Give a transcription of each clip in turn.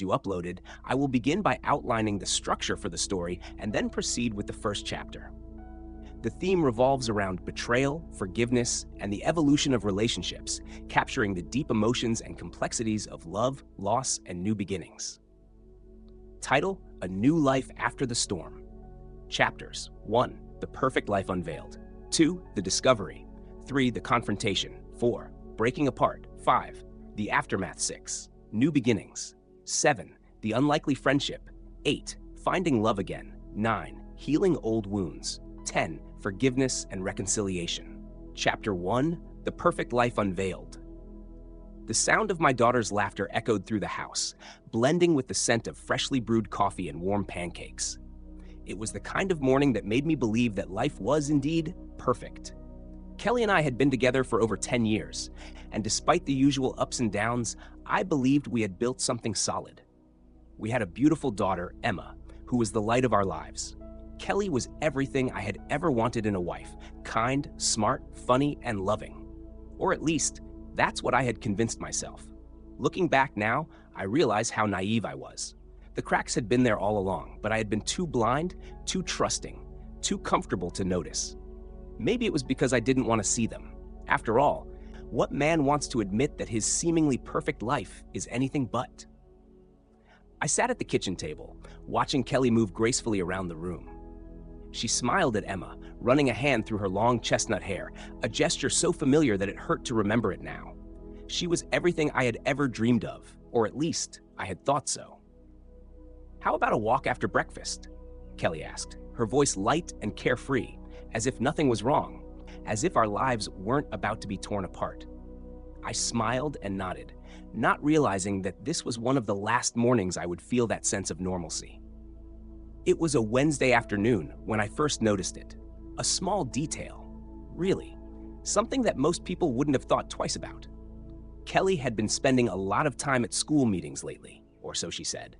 you uploaded, I will begin by outlining the structure for the story and then proceed with the first chapter. The theme revolves around betrayal, forgiveness, and the evolution of relationships, capturing the deep emotions and complexities of love, loss, and new beginnings. Title: A New Life After the Storm. Chapters: 1. The Perfect Life Unveiled. 2. The Discovery. 3. The Confrontation. 4. Breaking Apart. 5. The Aftermath. 6. New Beginnings. 7. The Unlikely Friendship. 8. Finding Love Again. 9. Healing Old Wounds. 10. Forgiveness and Reconciliation. Chapter 1. The Perfect Life Unveiled. The sound of my daughter's laughter echoed through the house, blending with the scent of freshly brewed coffee and warm pancakes. It was the kind of morning that made me believe that life was indeed perfect. Kelly and I had been together for over 10 years, and despite the usual ups and downs, I believed we had built something solid. We had a beautiful daughter, Emma, who was the light of our lives. Kelly was everything I had ever wanted in a wife: kind, smart, funny, and loving. Or at least, that's what I had convinced myself. Looking back now, I realize how naive I was. The cracks had been there all along, but I had been too blind, too trusting, too comfortable to notice. Maybe it was because I didn't want to see them. After all, what man wants to admit that his seemingly perfect life is anything but? I sat at the kitchen table, watching Kelly move gracefully around the room. She smiled at Emma, running a hand through her long chestnut hair, a gesture so familiar that it hurt to remember it now. She was everything I had ever dreamed of, or at least I had thought so. "How about a walk after breakfast?" Kelly asked, her voice light and carefree, as if nothing was wrong, as if our lives weren't about to be torn apart. I smiled and nodded, not realizing that this was one of the last mornings I would feel that sense of normalcy. It was a Wednesday afternoon when I first noticed it. A small detail, really. Something that most people wouldn't have thought twice about. Kelly had been spending a lot of time at school meetings lately, or so she said.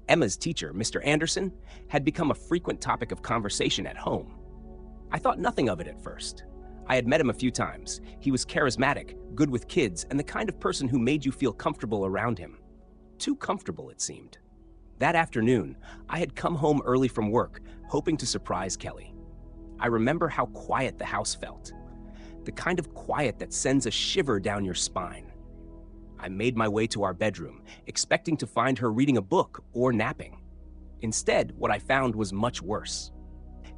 Emma's teacher, Mr. Anderson, had become a frequent topic of conversation at home. I thought nothing of it at first. I had met him a few times. He was charismatic, good with kids, and the kind of person who made you feel comfortable around him. Too comfortable, it seemed. That afternoon, I had come home early from work, hoping to surprise Kelly. I remember how quiet the house felt. The kind of quiet that sends a shiver down your spine. I made my way to our bedroom, expecting to find her reading a book or napping. Instead, what I found was much worse.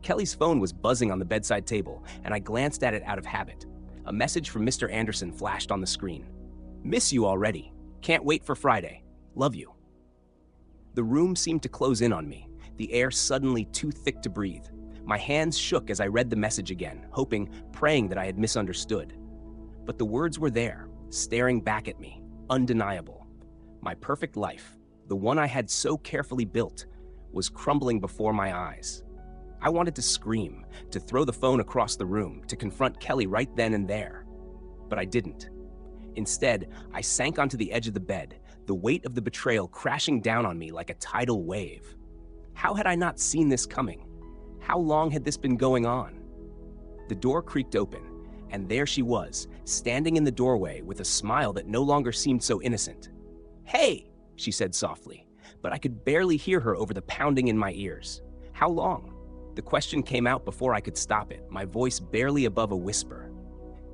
Kelly's phone was buzzing on the bedside table, and I glanced at it out of habit. A message from Mr. Anderson flashed on the screen. "Miss you already. Can't wait for Friday. Love you." The room seemed to close in on me, the air suddenly too thick to breathe. My hands shook as I read the message again, hoping, praying that I had misunderstood. But the words were there, staring back at me, undeniable. My perfect life, the one I had so carefully built, was crumbling before my eyes. I wanted to scream, to throw the phone across the room, to confront Kelly right then and there. But I didn't. Instead, I sank onto the edge of the bed, the weight of the betrayal crashing down on me like a tidal wave. How had I not seen this coming? How long had this been going on? The door creaked open, and there she was, standing in the doorway with a smile that no longer seemed so innocent. "Hey," she said softly, but I could barely hear her over the pounding in my ears. "How long?" The question came out before I could stop it, my voice barely above a whisper.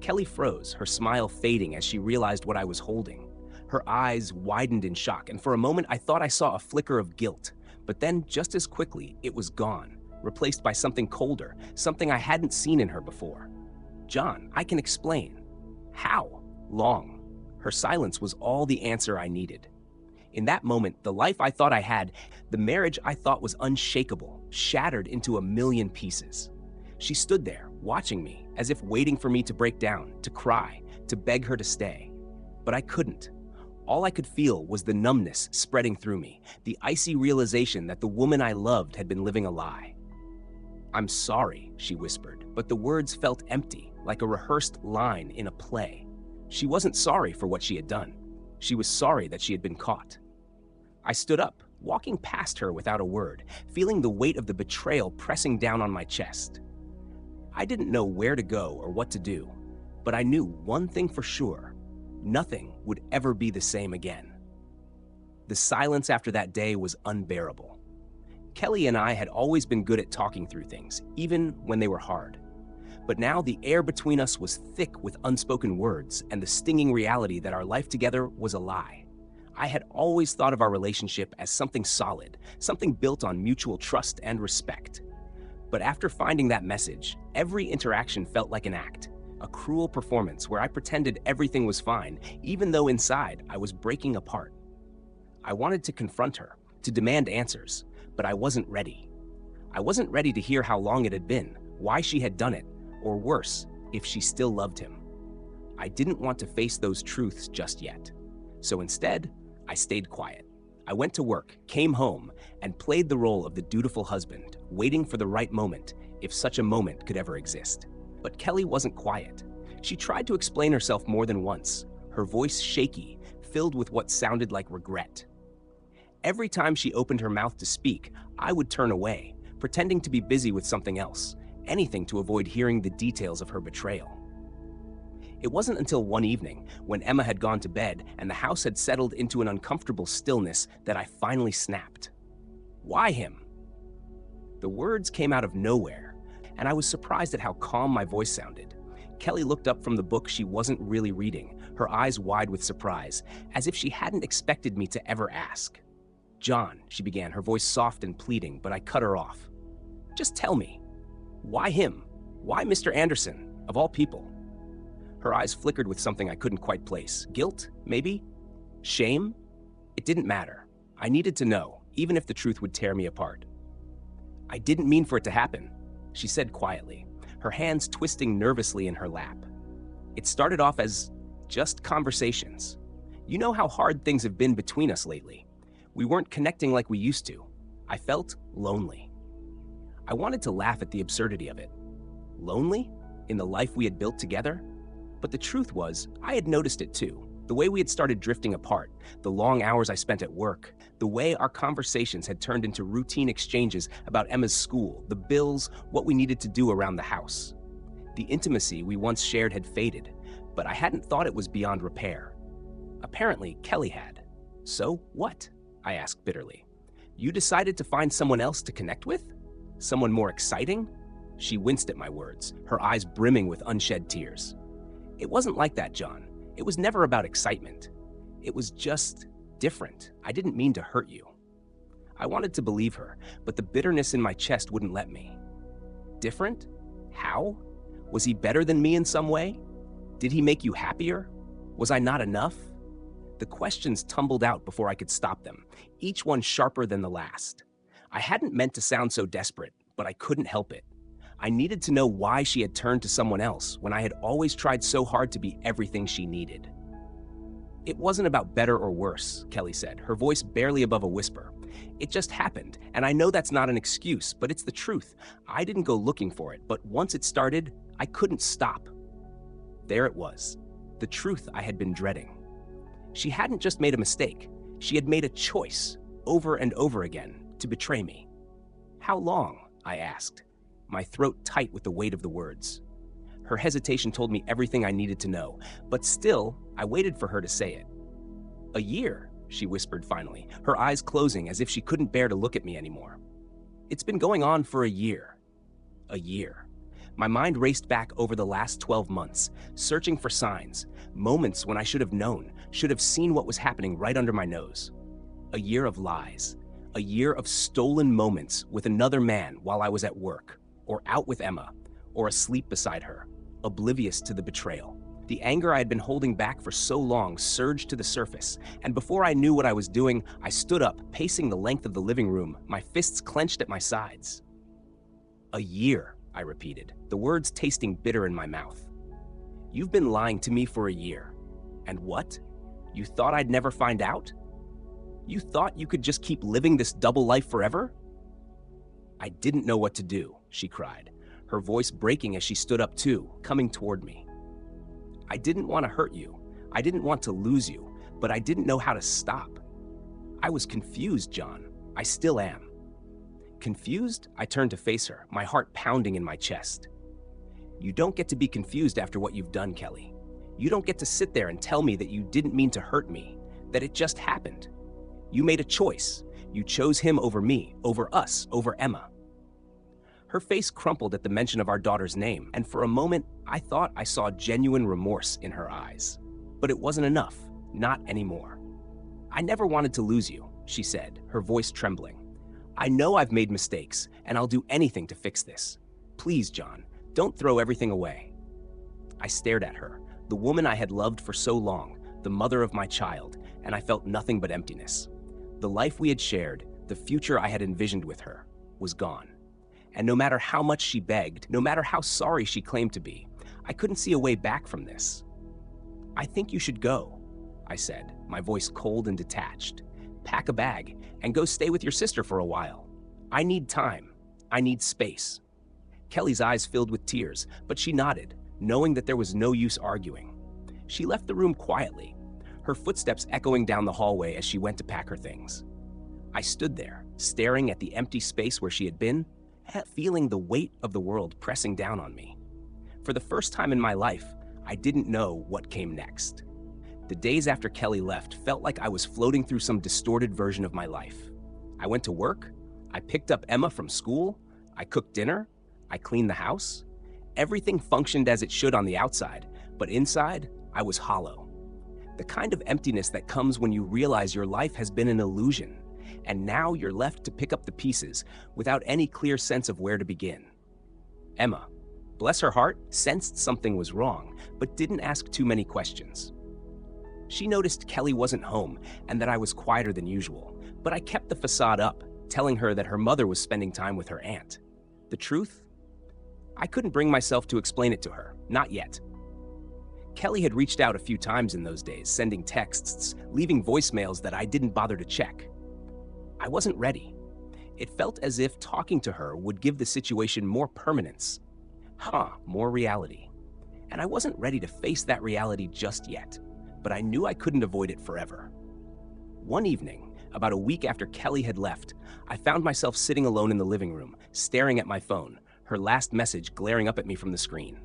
Kelly froze, her smile fading as she realized what I was holding. Her eyes widened in shock, and for a moment I thought I saw a flicker of guilt. But then, just as quickly, it was gone, replaced by something colder, something I hadn't seen in her before. "John, I can explain." "How?" "Long." Her silence was all the answer I needed. In that moment, the life I thought I had, the marriage I thought was unshakable, shattered into a million pieces. She stood there, watching me, as if waiting for me to break down, to cry, to beg her to stay. But I couldn't. All I could feel was the numbness spreading through me, the icy realization that the woman I loved had been living a lie. "I'm sorry," she whispered, but the words felt empty, like a rehearsed line in a play. She wasn't sorry for what she had done. She was sorry that she had been caught. I stood up, walking past her without a word, feeling the weight of the betrayal pressing down on my chest. I didn't know where to go or what to do, but I knew one thing for sure: nothing would ever be the same again. The silence after that day was unbearable. Kelly and I had always been good at talking through things, even when they were hard. But now the air between us was thick with unspoken words and the stinging reality that our life together was a lie. I had always thought of our relationship as something solid, something built on mutual trust and respect. But after finding that message, every interaction felt like an act, a cruel performance where I pretended everything was fine, even though inside I was breaking apart. I wanted to confront her, to demand answers, but I wasn't ready. I wasn't ready to hear how long it had been, why she had done it, or worse, if she still loved him. I didn't want to face those truths just yet. So instead, I stayed quiet. I went to work, came home, and played the role of the dutiful husband, waiting for the right moment, if such a moment could ever exist. But Kelly wasn't quiet. She tried to explain herself more than once, her voice shaky, filled with what sounded like regret. Every time she opened her mouth to speak, I would turn away, pretending to be busy with something else, anything to avoid hearing the details of her betrayal. It wasn't until one evening, when Emma had gone to bed and the house had settled into an uncomfortable stillness, that I finally snapped. Why him? The words came out of nowhere, and I was surprised at how calm my voice sounded. Kelly looked up from the book she wasn't really reading, her eyes wide with surprise, as if she hadn't expected me to ever ask. "John," she began, her voice soft and pleading, but I cut her off. "Just tell me. Why him? Why Mr. Anderson, of all people?" Her eyes flickered with something I couldn't quite place. Guilt, maybe? Shame? It didn't matter. I needed to know, even if the truth would tear me apart. "I didn't mean for it to happen," she said quietly, her hands twisting nervously in her lap. "It started off as just conversations. You know how hard things have been between us lately. We weren't connecting like we used to. I felt lonely." I wanted to laugh at the absurdity of it. Lonely? In the life we had built together? But the truth was, I had noticed it too. The way we had started drifting apart, the long hours I spent at work, the way our conversations had turned into routine exchanges about Emma's school, the bills, what we needed to do around the house. The intimacy we once shared had faded, but I hadn't thought it was beyond repair. Apparently, Kelly had. "So what?" I asked bitterly. "You decided to find someone else to connect with? Someone more exciting?" She winced at my words, her eyes brimming with unshed tears. "It wasn't like that, John. It was never about excitement. It was just different. I didn't mean to hurt you." I wanted to believe her, but the bitterness in my chest wouldn't let me. Different? How? Was he better than me in some way? Did he make you happier? Was I not enough? The questions tumbled out before I could stop them, each one sharper than the last. I hadn't meant to sound so desperate, but I couldn't help it. I needed to know why she had turned to someone else when I had always tried so hard to be everything she needed. "It wasn't about better or worse," Kelly said, her voice barely above a whisper. "It just happened, and I know that's not an excuse, but it's the truth. I didn't go looking for it, but once it started, I couldn't stop." There it was, the truth I had been dreading. She hadn't just made a mistake. She had made a choice, over and over again, to betray me. "How long?" I asked, my throat tight with the weight of the words. Her hesitation told me everything I needed to know, but still, I waited for her to say it. "A year," she whispered finally, her eyes closing as if she couldn't bear to look at me anymore. "It's been going on for a year." A year. My mind raced back over the last 12 months, searching for signs, moments when I should have known, should have seen what was happening right under my nose. A year of lies. A year of stolen moments with another man while I was at work, or out with Emma, or asleep beside her, oblivious to the betrayal. The anger I had been holding back for so long surged to the surface, and before I knew what I was doing, I stood up, pacing the length of the living room, my fists clenched at my sides. "A year," I repeated, the words tasting bitter in my mouth. "You've been lying to me for a year. And what? You thought I'd never find out? You thought you could just keep living this double life forever?" "I didn't know what to do," she cried, her voice breaking as she stood up too, coming toward me. "I didn't want to hurt you. I didn't want to lose you, but I didn't know how to stop. I was confused, John. I still am." Confused, I turned to face her, my heart pounding in my chest. "You don't get to be confused after what you've done, Kelly. You don't get to sit there and tell me that you didn't mean to hurt me, that it just happened. You made a choice. You chose him over me, over us, over Emma. Her face crumpled at the mention of our daughter's name, and for a moment, I thought I saw genuine remorse in her eyes. But it wasn't enough, not anymore. I never wanted to lose you, she said, her voice trembling. I know I've made mistakes, and I'll do anything to fix this. Please, John, don't throw everything away. I stared at her, the woman I had loved for so long, the mother of my child, and I felt nothing but emptiness. The life we had shared, the future I had envisioned with her, was gone. And no matter how much she begged, no matter how sorry she claimed to be, I couldn't see a way back from this. I think you should go, I said, my voice cold and detached. Pack a bag and go stay with your sister for a while. I need time. I need space. Kelly's eyes filled with tears, but she nodded, knowing that there was no use arguing. She left the room quietly, her footsteps echoing down the hallway as she went to pack her things. I stood there, staring at the empty space where she had been, feeling the weight of the world pressing down on me. For the first time in my life, I didn't know what came next. The days after Kelly left felt like I was floating through some distorted version of my life. I went to work, I picked up Emma from school, I cooked dinner, I cleaned the house. Everything functioned as it should on the outside, but inside, I was hollow. The kind of emptiness that comes when you realize your life has been an illusion, and now you're left to pick up the pieces without any clear sense of where to begin. Emma, bless her heart, sensed something was wrong, but didn't ask too many questions. She noticed Kelly wasn't home and that I was quieter than usual, but I kept the facade up, telling her that her mother was spending time with her aunt. The truth? I couldn't bring myself to explain it to her, not yet. Kelly had reached out a few times in those days, sending texts, leaving voicemails that I didn't bother to check. I wasn't ready. It felt as if talking to her would give the situation more permanence. More reality. And I wasn't ready to face that reality just yet, but I knew I couldn't avoid it forever. One evening, about a week after Kelly had left, I found myself sitting alone in the living room, staring at my phone, her last message glaring up at me from the screen.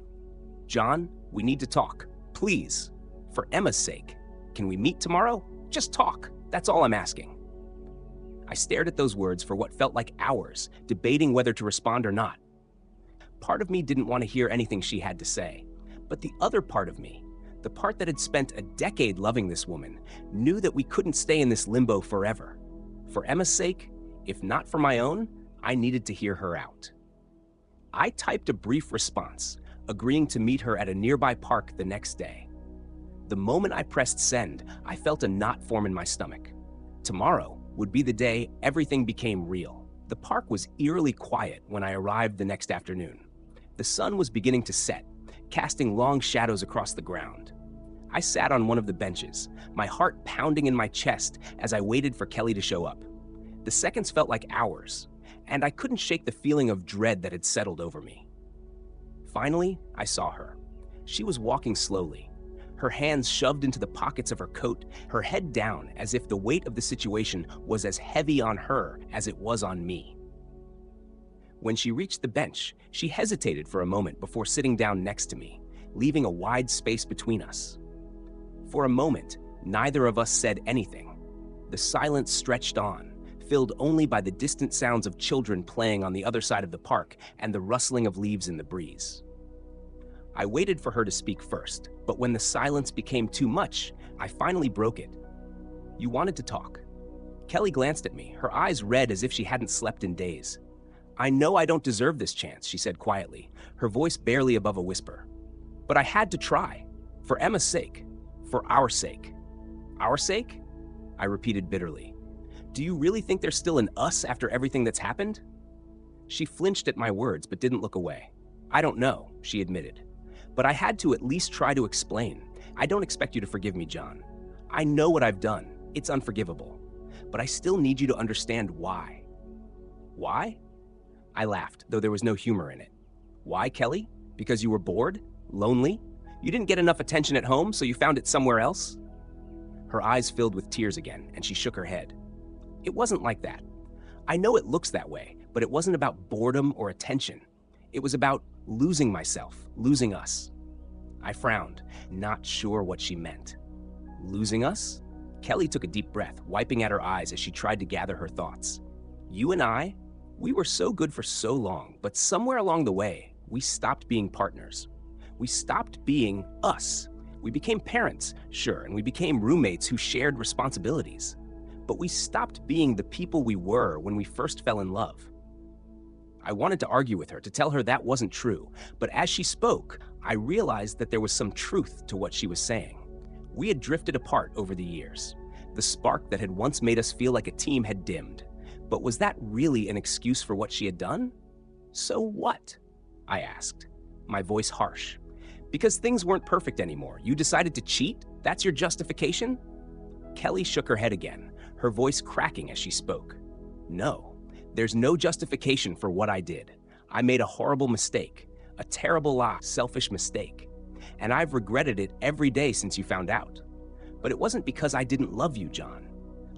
John, we need to talk. Please. For Emma's sake. Can we meet tomorrow? Just talk. That's all I'm asking. I stared at those words for what felt like hours, debating whether to respond or not. Part of me didn't want to hear anything she had to say, but the other part of me, the part that had spent a decade loving this woman, knew that we couldn't stay in this limbo forever. For Emma's sake, if not for my own, I needed to hear her out. I typed a brief response, agreeing to meet her at a nearby park the next day. The moment I pressed send, I felt a knot form in my stomach. Tomorrow would be the day everything became real. The park was eerily quiet when I arrived the next afternoon. The sun was beginning to set, casting long shadows across the ground. I sat on one of the benches, my heart pounding in my chest as I waited for Kelly to show up. The seconds felt like hours, and I couldn't shake the feeling of dread that had settled over me. Finally, I saw her. She was walking slowly, her hands shoved into the pockets of her coat, her head down as if the weight of the situation was as heavy on her as it was on me. When she reached the bench, she hesitated for a moment before sitting down next to me, leaving a wide space between us. For a moment, neither of us said anything. The silence stretched on, filled only by the distant sounds of children playing on the other side of the park and the rustling of leaves in the breeze. I waited for her to speak first, but when the silence became too much, I finally broke it. You wanted to talk. Kelly glanced at me, her eyes red as if she hadn't slept in days. I know I don't deserve this chance, she said quietly, her voice barely above a whisper. But I had to try. For Emma's sake. For our sake. Our sake? I repeated bitterly. Do you really think there's still an us after everything that's happened? She flinched at my words but didn't look away. I don't know, she admitted. But I had to at least try to explain. I don't expect you to forgive me, John. I know what I've done. It's unforgivable. But I still need you to understand why. Why? I laughed, though there was no humor in it. Why, Kelly? Because you were bored? Lonely? You didn't get enough attention at home, so you found it somewhere else? Her eyes filled with tears again, and she shook her head. It wasn't like that. I know it looks that way, but it wasn't about boredom or attention. It was about losing myself, losing us. I frowned, not sure what she meant. Losing us? Kelly took a deep breath, wiping at her eyes as she tried to gather her thoughts. You and I, we were so good for so long, but somewhere along the way, we stopped being partners. We stopped being us. We became parents, sure, and we became roommates who shared responsibilities. But we stopped being the people we were when we first fell in love. I wanted to argue with her, to tell her that wasn't true, but as she spoke, I realized that there was some truth to what she was saying. We had drifted apart over the years. The spark that had once made us feel like a team had dimmed. But was that really an excuse for what she had done? So what? I asked, my voice harsh. Because things weren't perfect anymore, you decided to cheat? That's your justification? Kelly shook her head again, her voice cracking as she spoke. No, there's no justification for what I did. I made a horrible mistake, a terrible, selfish mistake. And I've regretted it every day since you found out. But it wasn't because I didn't love you, John.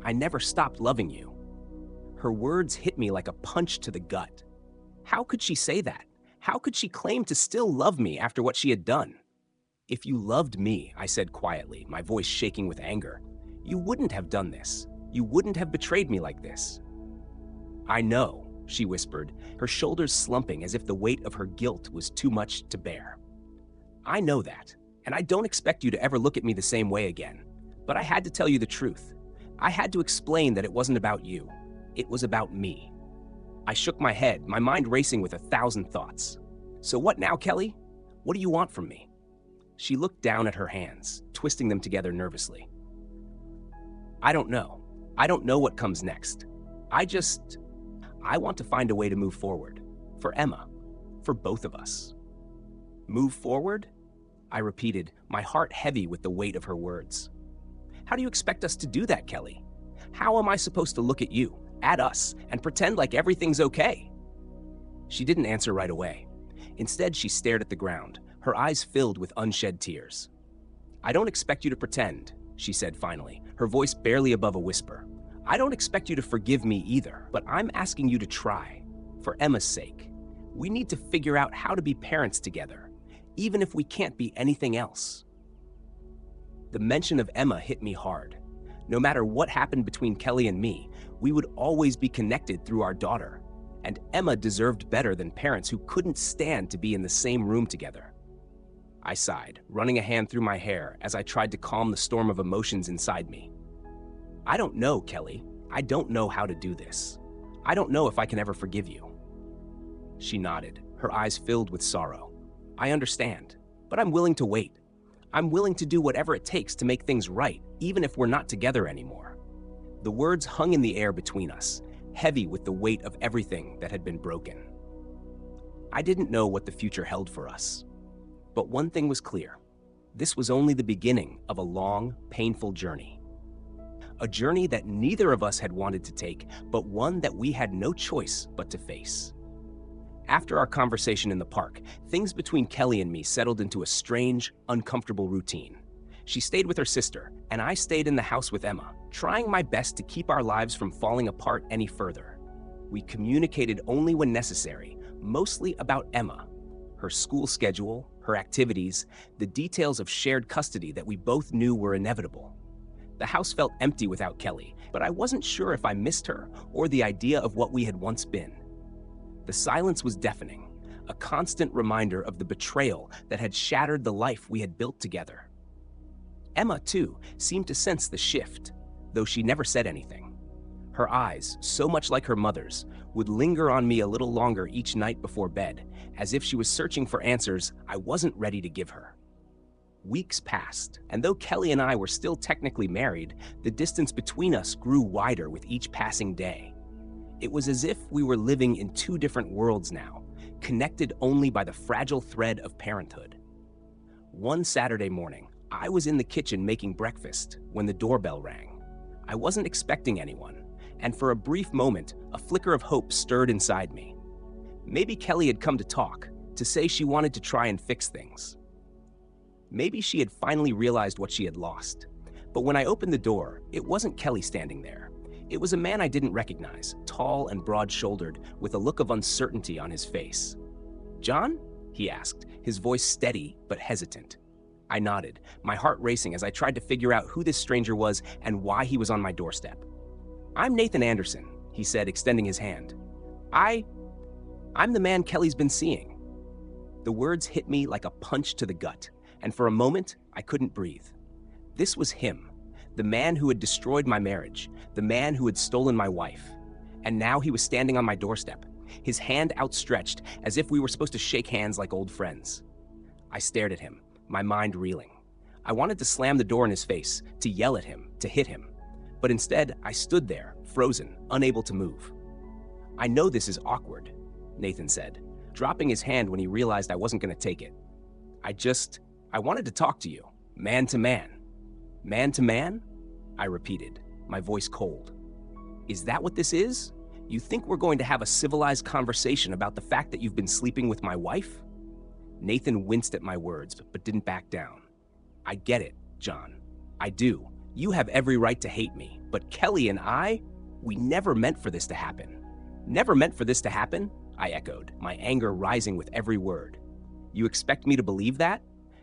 I never stopped loving you. Her words hit me like a punch to the gut. How could she say that? How could she claim to still love me after what she had done? If you loved me, I said quietly, my voice shaking with anger, you wouldn't have done this. You wouldn't have betrayed me like this. I know, she whispered, her shoulders slumping as if the weight of her guilt was too much to bear. I know that, and I don't expect you to ever look at me the same way again. But I had to tell you the truth. I had to explain that it wasn't about you. It was about me. I shook my head, my mind racing with 1,000 thoughts. So what now, Kelly? What do you want from me? She looked down at her hands, twisting them together nervously. I don't know. I don't know what comes next. I want to find a way to move forward. For Emma. For both of us. Move forward? I repeated, my heart heavy with the weight of her words. How do you expect us to do that, Kelly? How am I supposed to look at you, at us, and pretend like everything's okay? She didn't answer right away. Instead, she stared at the ground, her eyes filled with unshed tears. I don't expect you to pretend, she said finally, her voice barely above a whisper. I don't expect you to forgive me either, but I'm asking you to try. For Emma's sake. We need to figure out how to be parents together, even if we can't be anything else. The mention of Emma hit me hard. No matter what happened between Kelly and me, we would always be connected through our daughter. And Emma deserved better than parents who couldn't stand to be in the same room together. I sighed, running a hand through my hair as I tried to calm the storm of emotions inside me. I don't know, Kelly. I don't know how to do this. I don't know if I can ever forgive you. She nodded, her eyes filled with sorrow. I understand, but I'm willing to wait. I'm willing to do whatever it takes to make things right, even if we're not together anymore. The words hung in the air between us, heavy with the weight of everything that had been broken. I didn't know what the future held for us. But one thing was clear. This was only the beginning of a long, painful journey. A journey that neither of us had wanted to take, but one that we had no choice but to face. After our conversation in the park, things between Kelly and me settled into a strange, uncomfortable routine. She stayed with her sister, and I stayed in the house with Emma, trying my best to keep our lives from falling apart any further. We communicated only when necessary, mostly about Emma, her school schedule, her activities, the details of shared custody that we both knew were inevitable. The house felt empty without Kelly, but I wasn't sure if I missed her or the idea of what we had once been. The silence was deafening, a constant reminder of the betrayal that had shattered the life we had built together. Emma, too, seemed to sense the shift, though she never said anything. Her eyes, so much like her mother's, would linger on me a little longer each night before bed, as if she was searching for answers I wasn't ready to give her. Weeks passed, and though Kelly and I were still technically married, the distance between us grew wider with each passing day. It was as if we were living in two different worlds now, connected only by the fragile thread of parenthood. One Saturday morning, I was in the kitchen making breakfast when the doorbell rang. I wasn't expecting anyone, and for a brief moment, a flicker of hope stirred inside me. Maybe Kelly had come to talk, to say she wanted to try and fix things. Maybe she had finally realized what she had lost. But when I opened the door, it wasn't Kelly standing there. It was a man I didn't recognize, tall and broad-shouldered, with a look of uncertainty on his face. "John?" he asked, his voice steady but hesitant. I nodded, my heart racing as I tried to figure out who this stranger was and why he was on my doorstep. "I'm Nathan Anderson," he said, extending his hand. I'm the man Kelly's been seeing." The words hit me like a punch to the gut, and for a moment, I couldn't breathe. This was him, the man who had destroyed my marriage, the man who had stolen my wife. And now he was standing on my doorstep, his hand outstretched as if we were supposed to shake hands like old friends. I stared at him, my mind reeling. I wanted to slam the door in his face, to yell at him, to hit him. But instead, I stood there, frozen, unable to move. "I know this is awkward," Nathan said, dropping his hand when he realized I wasn't going to take it. I wanted to talk to you, man to man." "Man to man?" I repeated, my voice cold. "Is that what this is? You think we're going to have a civilized conversation about the fact that you've been sleeping with my wife?" Nathan winced at my words, but didn't back down. "I get it, John. I do. You have every right to hate me, but Kelly and we never meant for this to happen." "Never meant for this to happen?" I echoed, my anger rising with every word. "You expect me to believe that?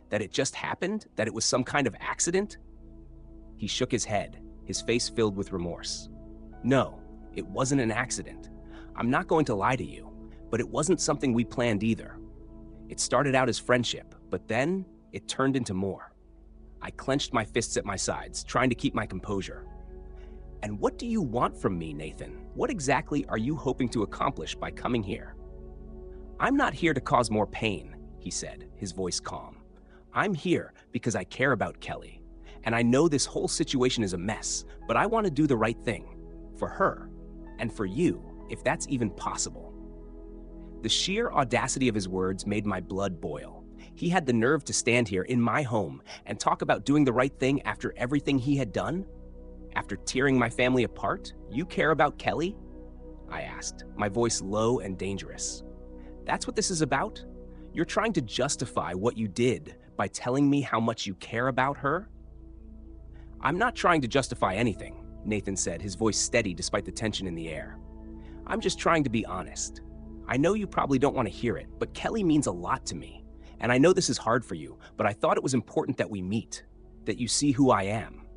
That it just happened? That it was some kind of accident?" He shook his head, his face filled with remorse. "No, it wasn't an accident. I'm not going to lie to you, but it wasn't something we planned either. It started out as friendship, but then it turned into more." I clenched my fists at my sides, trying to keep my composure. "And what do you want from me, Nathan? What exactly are you hoping to accomplish by coming here?" "I'm not here to cause more pain," he said, his voice calm. "I'm here because I care about Kelly, and I know this whole situation is a mess, but I want to do the right thing. For her, and for you, if that's even possible." The sheer audacity of his words made my blood boil. He had the nerve to stand here in my home and talk about doing the right thing after everything he had done? After tearing my family apart, you care about Kelly? I asked, my voice low and dangerous. That's what this is about? You're trying to justify what you did by telling me how much you care about her? I'm not trying to justify anything, Nathan said, his voice steady despite the tension in the air. I'm just trying to be honest. I know you probably don't want to hear it, but Kelly means a lot to me. And I know this is hard for you, but I thought it was important that we meet, that you see who I am.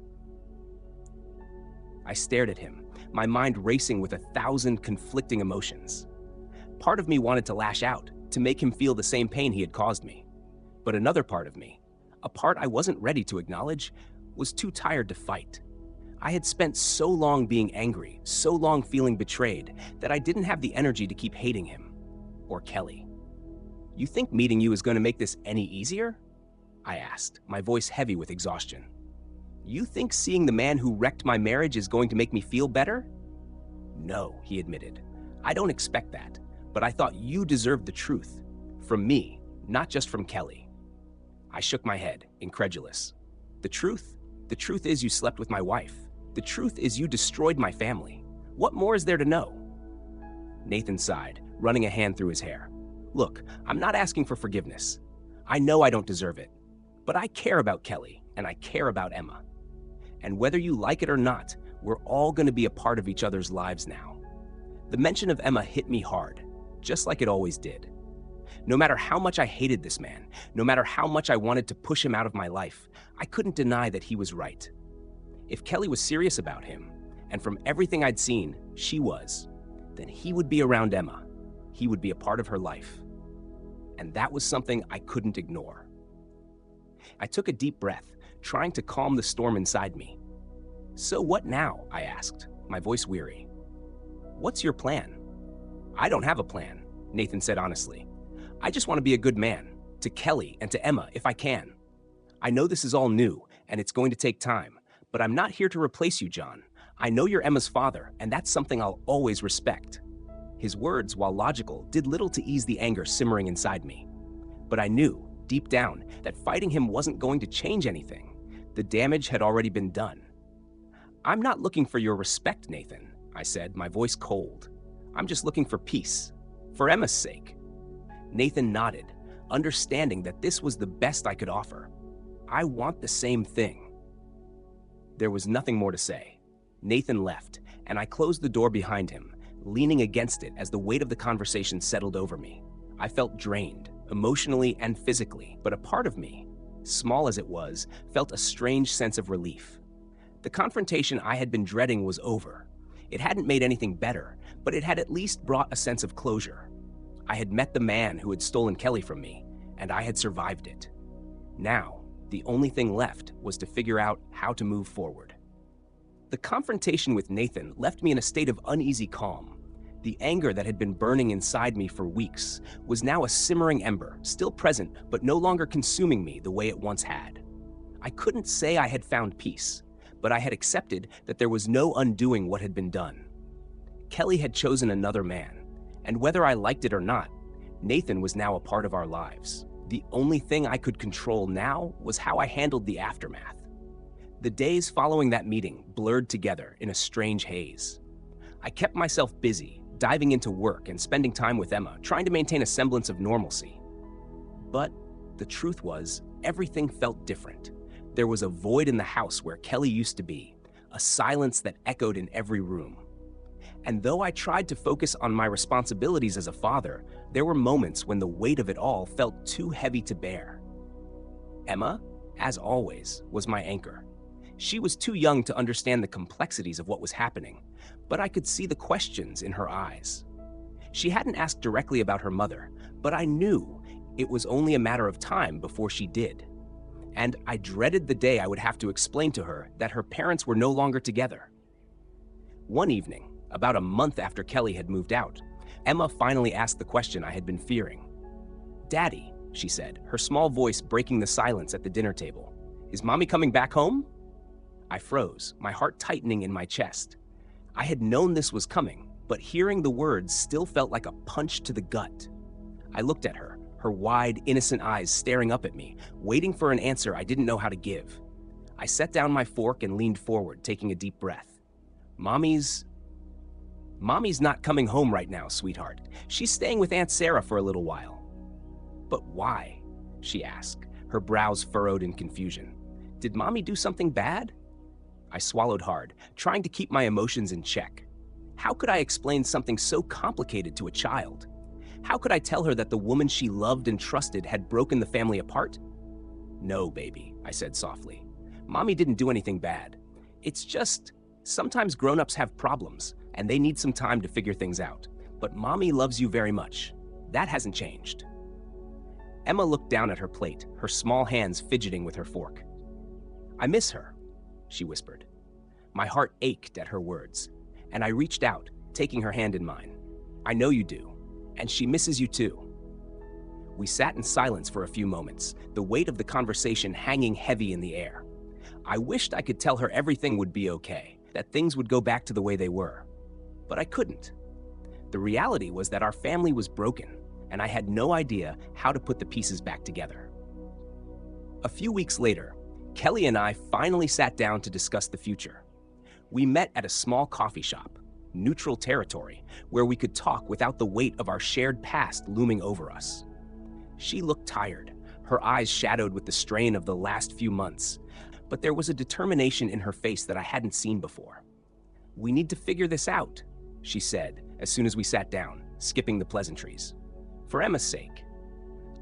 I stared at him, my mind racing with 1,000 conflicting emotions. Part of me wanted to lash out, to make him feel the same pain he had caused me. But another part of me, a part I wasn't ready to acknowledge, was too tired to fight. I had spent so long being angry, so long feeling betrayed, that I didn't have the energy to keep hating him, or Kelly. You think meeting you is going to make this any easier? I asked, my voice heavy with exhaustion. You think seeing the man who wrecked my marriage is going to make me feel better? No, he admitted. I don't expect that, but I thought you deserved the truth. From me, not just from Kelly. I shook my head, incredulous. The truth? The truth is you slept with my wife. The truth is you destroyed my family. What more is there to know? Nathan sighed, running a hand through his hair. Look, I'm not asking for forgiveness. I know I don't deserve it, but I care about Kelly, and I care about Emma. And whether you like it or not, we're all going to be a part of each other's lives now. The mention of Emma hit me hard, just like it always did. No matter how much I hated this man, no matter how much I wanted to push him out of my life, I couldn't deny that he was right. If Kelly was serious about him, and from everything I'd seen, she was, then he would be around Emma. He would be a part of her life. And that was something I couldn't ignore. I took a deep breath, trying to calm the storm inside me. So what now? I asked, my voice weary. What's your plan? I don't have a plan, Nathan said honestly. I just want to be a good man, to Kelly and to Emma if I can. I know this is all new, and it's going to take time, but I'm not here to replace you, John. I know you're Emma's father, and that's something I'll always respect. His words, while logical, did little to ease the anger simmering inside me. But I knew, deep down, that fighting him wasn't going to change anything. The damage had already been done. I'm not looking for your respect, Nathan, I said, my voice cold. I'm just looking for peace, for Emma's sake. Nathan nodded, understanding that this was the best I could offer. I want the same thing. There was nothing more to say. Nathan left, and I closed the door behind him, leaning against it as the weight of the conversation settled over me. I felt drained, emotionally and physically, but a part of me, small as it was, felt a strange sense of relief. The confrontation I had been dreading was over. It hadn't made anything better, but it had at least brought a sense of closure. I had met the man who had stolen Kelly from me, and I had survived it. Now, the only thing left was to figure out how to move forward. The confrontation with Nathan left me in a state of uneasy calm. The anger that had been burning inside me for weeks was now a simmering ember, still present but no longer consuming me the way it once had. I couldn't say I had found peace, but I had accepted that there was no undoing what had been done. Kelly had chosen another man, and whether I liked it or not, Nathan was now a part of our lives. The only thing I could control now was how I handled the aftermath. The days following that meeting blurred together in a strange haze. I kept myself busy, diving into work and spending time with Emma, trying to maintain a semblance of normalcy. But the truth was, everything felt different. There was a void in the house where Kelly used to be, a silence that echoed in every room. And though I tried to focus on my responsibilities as a father, there were moments when the weight of it all felt too heavy to bear. Emma, as always, was my anchor. She was too young to understand the complexities of what was happening, but I could see the questions in her eyes. She hadn't asked directly about her mother, but I knew it was only a matter of time before she did. And I dreaded the day I would have to explain to her that her parents were no longer together. One evening, about a month after Kelly had moved out, Emma finally asked the question I had been fearing. "Daddy," she said, her small voice breaking the silence at the dinner table, "is Mommy coming back home?" I froze, my heart tightening in my chest. I had known this was coming, but hearing the words still felt like a punch to the gut. I looked at her, her wide, innocent eyes staring up at me, waiting for an answer I didn't know how to give. I set down my fork and leaned forward, taking a deep breath. Mommy's not coming home right now, sweetheart. She's staying with Aunt Sarah for a little while." "But why?" she asked, her brows furrowed in confusion. "Did Mommy do something bad?" I swallowed hard, trying to keep my emotions in check. How could I explain something so complicated to a child? How could I tell her that the woman she loved and trusted had broken the family apart? "No, baby," I said softly. "Mommy didn't do anything bad. It's just, sometimes grown-ups have problems, and they need some time to figure things out. But Mommy loves you very much. That hasn't changed." Emma looked down at her plate, her small hands fidgeting with her fork. "I miss her," she whispered. My heart ached at her words, and I reached out, taking her hand in mine. "I know you do, and she misses you too." We sat in silence for a few moments, the weight of the conversation hanging heavy in the air. I wished I could tell her everything would be okay, that things would go back to the way they were. But I couldn't. The reality was that our family was broken, and I had no idea how to put the pieces back together. A few weeks later, Kelly and I finally sat down to discuss the future. We met at a small coffee shop, neutral territory, where we could talk without the weight of our shared past looming over us. She looked tired, her eyes shadowed with the strain of the last few months, but there was a determination in her face that I hadn't seen before. "We need to figure this out," she said as soon as we sat down, skipping the pleasantries. "For Emma's sake."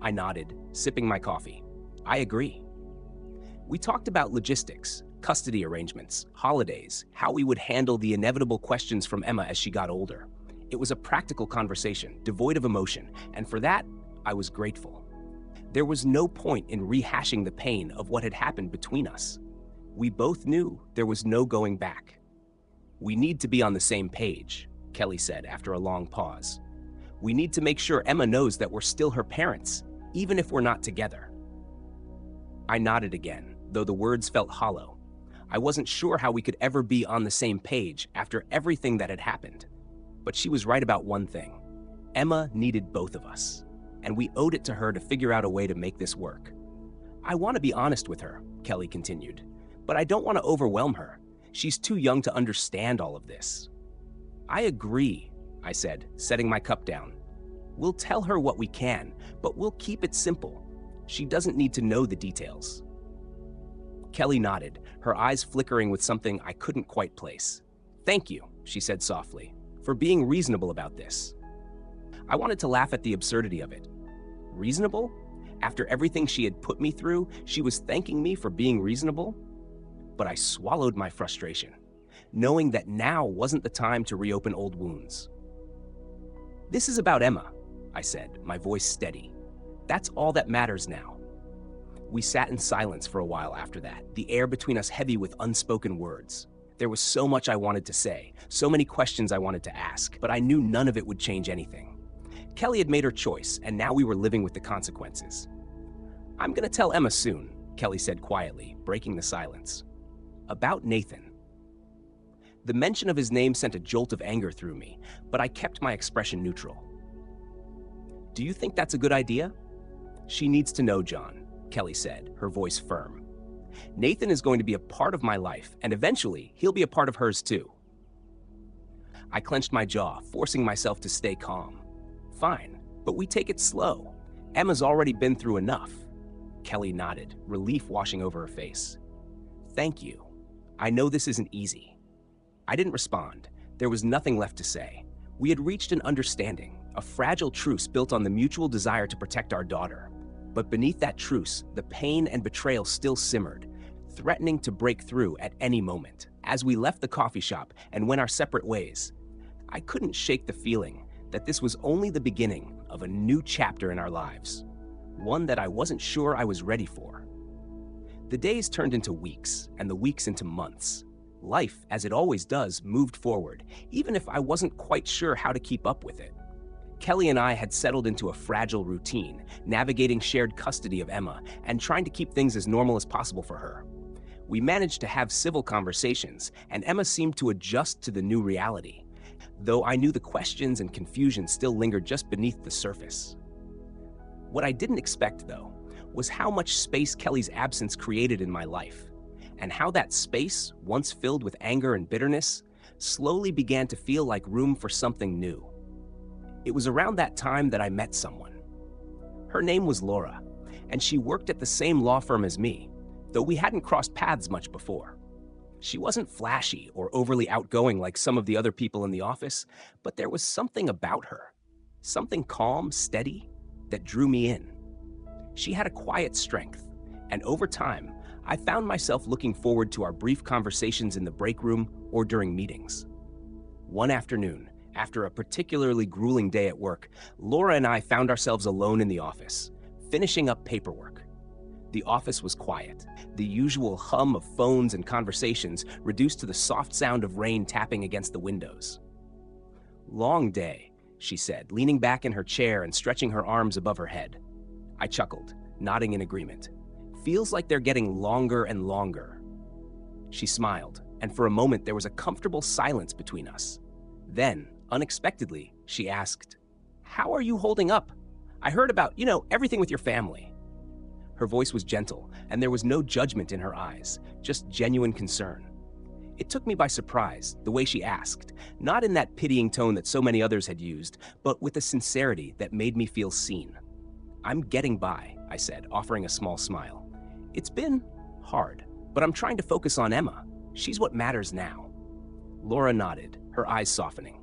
I nodded, sipping my coffee. "I agree." We talked about logistics, custody arrangements, holidays, how we would handle the inevitable questions from Emma as she got older. It was a practical conversation, devoid of emotion, and for that, I was grateful. There was no point in rehashing the pain of what had happened between us. We both knew there was no going back. "We need to be on the same page," Kelly said after a long pause. "We need to make sure Emma knows that we're still her parents, even if we're not together." I nodded again, though the words felt hollow. I wasn't sure how we could ever be on the same page after everything that had happened. But she was right about one thing. Emma needed both of us, and we owed it to her to figure out a way to make this work. "I want to be honest with her," Kelly continued, "but I don't want to overwhelm her. She's too young to understand all of this." "I agree," I said, setting my cup down. "We'll tell her what we can, but we'll keep it simple. She doesn't need to know the details." Kelly nodded, her eyes flickering with something I couldn't quite place. "Thank you," she said softly, "for being reasonable about this." I wanted to laugh at the absurdity of it. Reasonable? After everything she had put me through, she was thanking me for being reasonable? But I swallowed my frustration, knowing that now wasn't the time to reopen old wounds. "This is about Emma," I said, my voice steady. "That's all that matters now." We sat in silence for a while after that, the air between us heavy with unspoken words. There was so much I wanted to say, so many questions I wanted to ask, but I knew none of it would change anything. Kelly had made her choice, and now we were living with the consequences. "I'm gonna tell Emma soon," Kelly said quietly, breaking the silence. "About Nathan." The mention of his name sent a jolt of anger through me, but I kept my expression neutral. "Do you think that's a good idea?" "She needs to know, John," Kelly said, her voice firm. "Nathan is going to be a part of my life, and eventually he'll be a part of hers too." I clenched my jaw, forcing myself to stay calm. "Fine, but we take it slow. Emma's already been through enough." Kelly nodded, relief washing over her face. "Thank you. I know this isn't easy." I didn't respond. There was nothing left to say. We had reached an understanding, a fragile truce built on the mutual desire to protect our daughter. But beneath that truce, the pain and betrayal still simmered, threatening to break through at any moment. As we left the coffee shop and went our separate ways, I couldn't shake the feeling that this was only the beginning of a new chapter in our lives, one that I wasn't sure I was ready for. The days turned into weeks, and the weeks into months. Life, as it always does, moved forward, even if I wasn't quite sure how to keep up with it. Kelly and I had settled into a fragile routine, navigating shared custody of Emma and trying to keep things as normal as possible for her. We managed to have civil conversations, and Emma seemed to adjust to the new reality, though I knew the questions and confusion still lingered just beneath the surface. What I didn't expect, though, was how much space Kelly's absence created in my life, and how that space, once filled with anger and bitterness, slowly began to feel like room for something new. It was around that time that I met someone. Her name was Laura, and she worked at the same law firm as me, though we hadn't crossed paths much before. She wasn't flashy or overly outgoing like some of the other people in the office, but there was something about her, something calm, steady, that drew me in. She had a quiet strength, and over time, I found myself looking forward to our brief conversations in the break room or during meetings. One afternoon, after a particularly grueling day at work, Laura and I found ourselves alone in the office, finishing up paperwork. The office was quiet, the usual hum of phones and conversations reduced to the soft sound of rain tapping against the windows. "Long day," she said, leaning back in her chair and stretching her arms above her head. I chuckled, nodding in agreement. "Feels like they're getting longer and longer." She smiled, and for a moment there was a comfortable silence between us. Then, unexpectedly, she asked, "How are you holding up? I heard about, everything with your family." Her voice was gentle, and there was no judgment in her eyes, just genuine concern. It took me by surprise, the way she asked, not in that pitying tone that so many others had used, but with a sincerity that made me feel seen. "I'm getting by," I said, offering a small smile. "It's been hard, but I'm trying to focus on Emma. She's what matters now." Laura nodded, her eyes softening.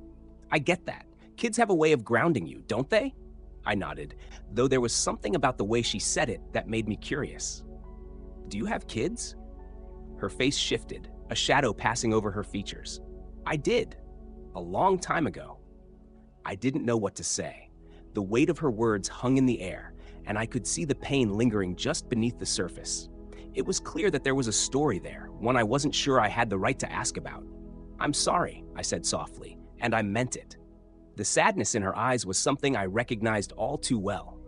"I get that. Kids have a way of grounding you, don't they?" I nodded, though there was something about the way she said it that made me curious. "Do you have kids?" Her face shifted, a shadow passing over her features. "I did. A long time ago." I didn't know what to say. The weight of her words hung in the air, and I could see the pain lingering just beneath the surface. It was clear that there was a story there, one I wasn't sure I had the right to ask about. "I'm sorry," I said softly, and I meant it. The sadness in her eyes was something I recognized all too well,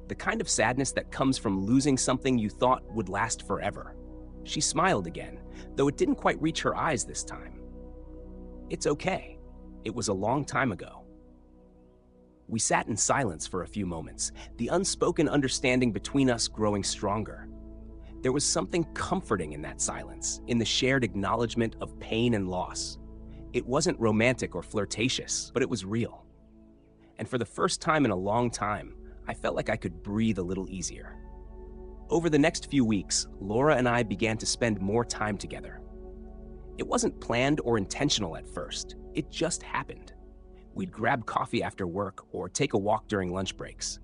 the kind of sadness that comes from losing something you thought would last forever. She smiled again, though it didn't quite reach her eyes this time. "It's okay. It was a long time ago." We sat in silence for a few moments, the unspoken understanding between us growing stronger. There was something comforting in that silence, in the shared acknowledgement of pain and loss. It wasn't romantic or flirtatious, but it was real. And for the first time in a long time, I felt like I could breathe a little easier. Over the next few weeks, Laura and I began to spend more time together. It wasn't planned or intentional at first, it just happened. We'd grab coffee after work or take a walk during lunch breaks.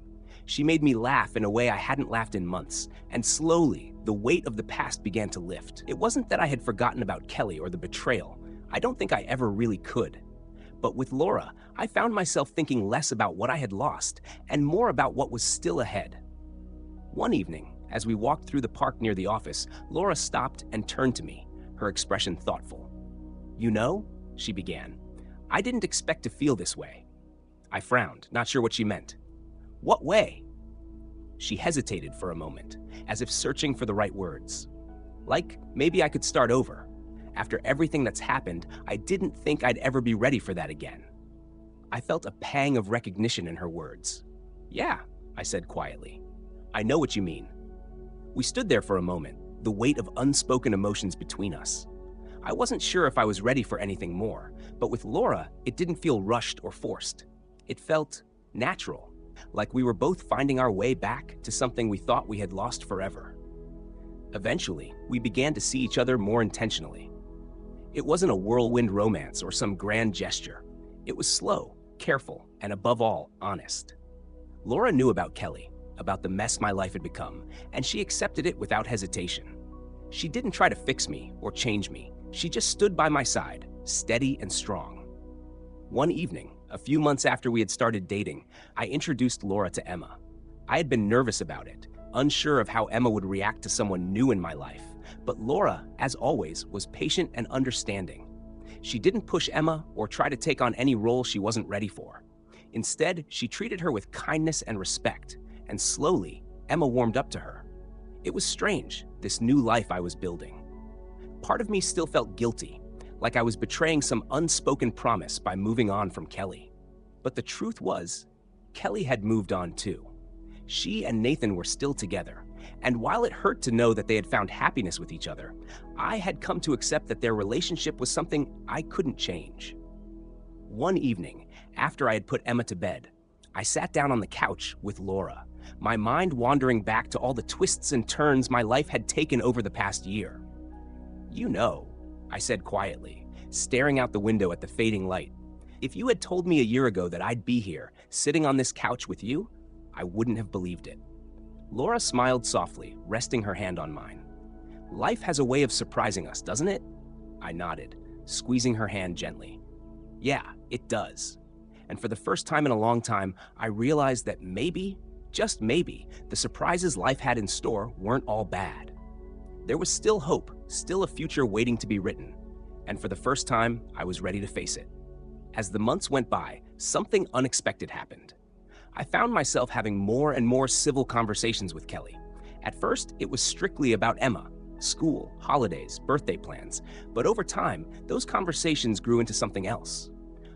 She made me laugh in a way I hadn't laughed in months, and slowly, the weight of the past began to lift. It wasn't that I had forgotten about Kelly or the betrayal. I don't think I ever really could. But with Laura, I found myself thinking less about what I had lost and more about what was still ahead. One evening, as we walked through the park near the office, Laura stopped and turned to me, her expression thoughtful. "You know," she began, "I didn't expect to feel this way." I frowned, not sure what she meant. "What way?" She hesitated for a moment, as if searching for the right words. Like, maybe I could start over. After everything that's happened, I didn't think I'd ever be ready for that again. I felt a pang of recognition in her words. "Yeah," I said quietly. "I know what you mean." We stood there for a moment, the weight of unspoken emotions between us. I wasn't sure if I was ready for anything more, but with Laura, it didn't feel rushed or forced. It felt natural, like we were both finding our way back to something we thought we had lost forever. Eventually, we began to see each other more intentionally. It wasn't a whirlwind romance or some grand gesture. It was slow, careful, and above all, honest. Laura knew about Kelly, about the mess my life had become, and she accepted it without hesitation. She didn't try to fix me or change me. She just stood by my side, steady and strong. One evening, a few months after we had started dating, I introduced Laura to Emma. I had been nervous about it, unsure of how Emma would react to someone new in my life, but Laura, as always, was patient and understanding. She didn't push Emma or try to take on any role she wasn't ready for. Instead, she treated her with kindness and respect, and slowly, Emma warmed up to her. It was strange, this new life I was building. Part of me still felt guilty, like I was betraying some unspoken promise by moving on from Kelly. But the truth was, Kelly had moved on too. She and Nathan were still together, and while it hurt to know that they had found happiness with each other, I had come to accept that their relationship was something I couldn't change. One evening, after I had put Emma to bed, I sat down on the couch with Laura, my mind wandering back to all the twists and turns my life had taken over the past year. "You know," I said quietly, staring out the window at the fading light, "if you had told me a year ago that I'd be here, sitting on this couch with you, I wouldn't have believed it." Laura smiled softly, resting her hand on mine. "Life has a way of surprising us, doesn't it?" I nodded, squeezing her hand gently. "Yeah, it does." And for the first time in a long time, I realized that maybe, just maybe, the surprises life had in store weren't all bad. There was still hope, still a future waiting to be written, and for the first time, I was ready to face it. As the months went by, something unexpected happened. I found myself having more and more civil conversations with Kelly. At first, it was strictly about Emma, school, holidays, birthday plans, but over time, those conversations grew into something else.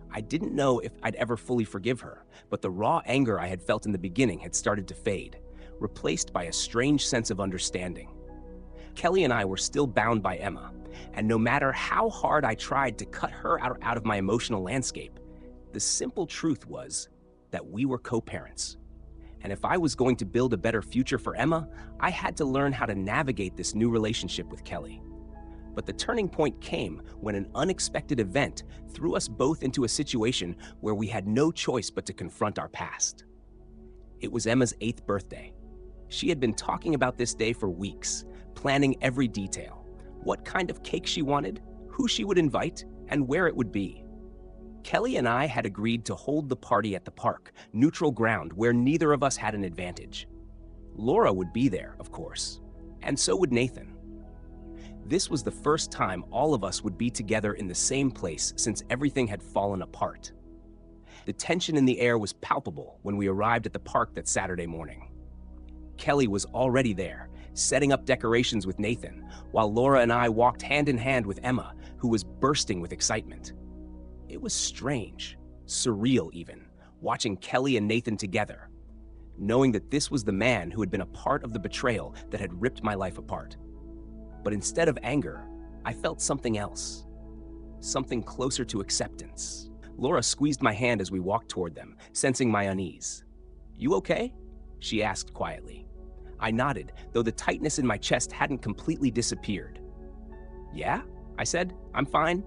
I didn't know if I'd ever fully forgive her, but the raw anger I had felt in the beginning had started to fade, replaced by a strange sense of understanding. Kelly and I were still bound by Emma, and no matter how hard I tried to cut her out of my emotional landscape, the simple truth was that we were co-parents. And if I was going to build a better future for Emma, I had to learn how to navigate this new relationship with Kelly. But the turning point came when an unexpected event threw us both into a situation where we had no choice but to confront our past. It was Emma's 8th birthday. She had been talking about this day for weeks, planning every detail: what kind of cake she wanted, who she would invite, and where it would be. Kelly and I had agreed to hold the party at the park, neutral ground where neither of us had an advantage. Laura would be there, of course, and so would Nathan. This was the first time all of us would be together in the same place since everything had fallen apart. The tension in the air was palpable when we arrived at the park that Saturday morning. Kelly was already there, setting up decorations with Nathan, while Laura and I walked hand in hand with Emma, who was bursting with excitement. It was strange, surreal even, watching Kelly and Nathan together, knowing that this was the man who had been a part of the betrayal that had ripped my life apart. But instead of anger, I felt something else, something closer to acceptance. Laura squeezed my hand as we walked toward them, sensing my unease. "You okay?" she asked quietly. I nodded, though the tightness in my chest hadn't completely disappeared. "Yeah?" I said. "I'm fine."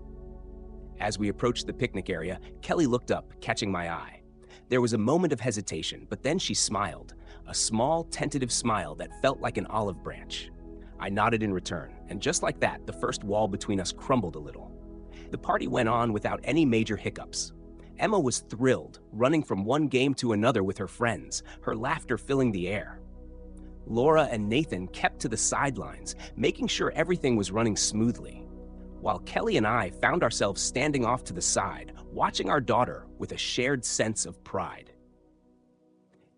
As we approached the picnic area, Kelly looked up, catching my eye. There was a moment of hesitation, but then she smiled, a small, tentative smile that felt like an olive branch. I nodded in return, and just like that, the first wall between us crumbled a little. The party went on without any major hiccups. Emma was thrilled, running from one game to another with her friends, her laughter filling the air. Laura and Nathan kept to the sidelines, making sure everything was running smoothly, while Kelly and I found ourselves standing off to the side, watching our daughter with a shared sense of pride.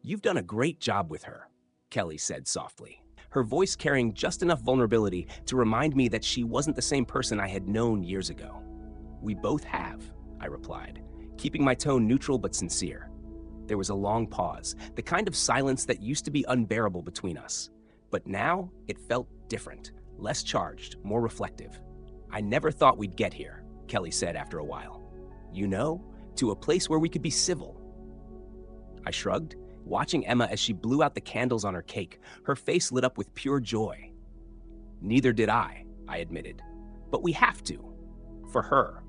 "You've done a great job with her," Kelly said softly, her voice carrying just enough vulnerability to remind me that she wasn't the same person I had known years ago. "We both have," I replied, keeping my tone neutral but sincere. There was a long pause, the kind of silence that used to be unbearable between us. But now it felt different, less charged, more reflective. "I never thought we'd get here," Kelly said after a while. "You know, to a place where we could be civil." I shrugged, watching Emma as she blew out the candles on her cake, her face lit up with pure joy. "Neither did I admitted. "But we have to. For her."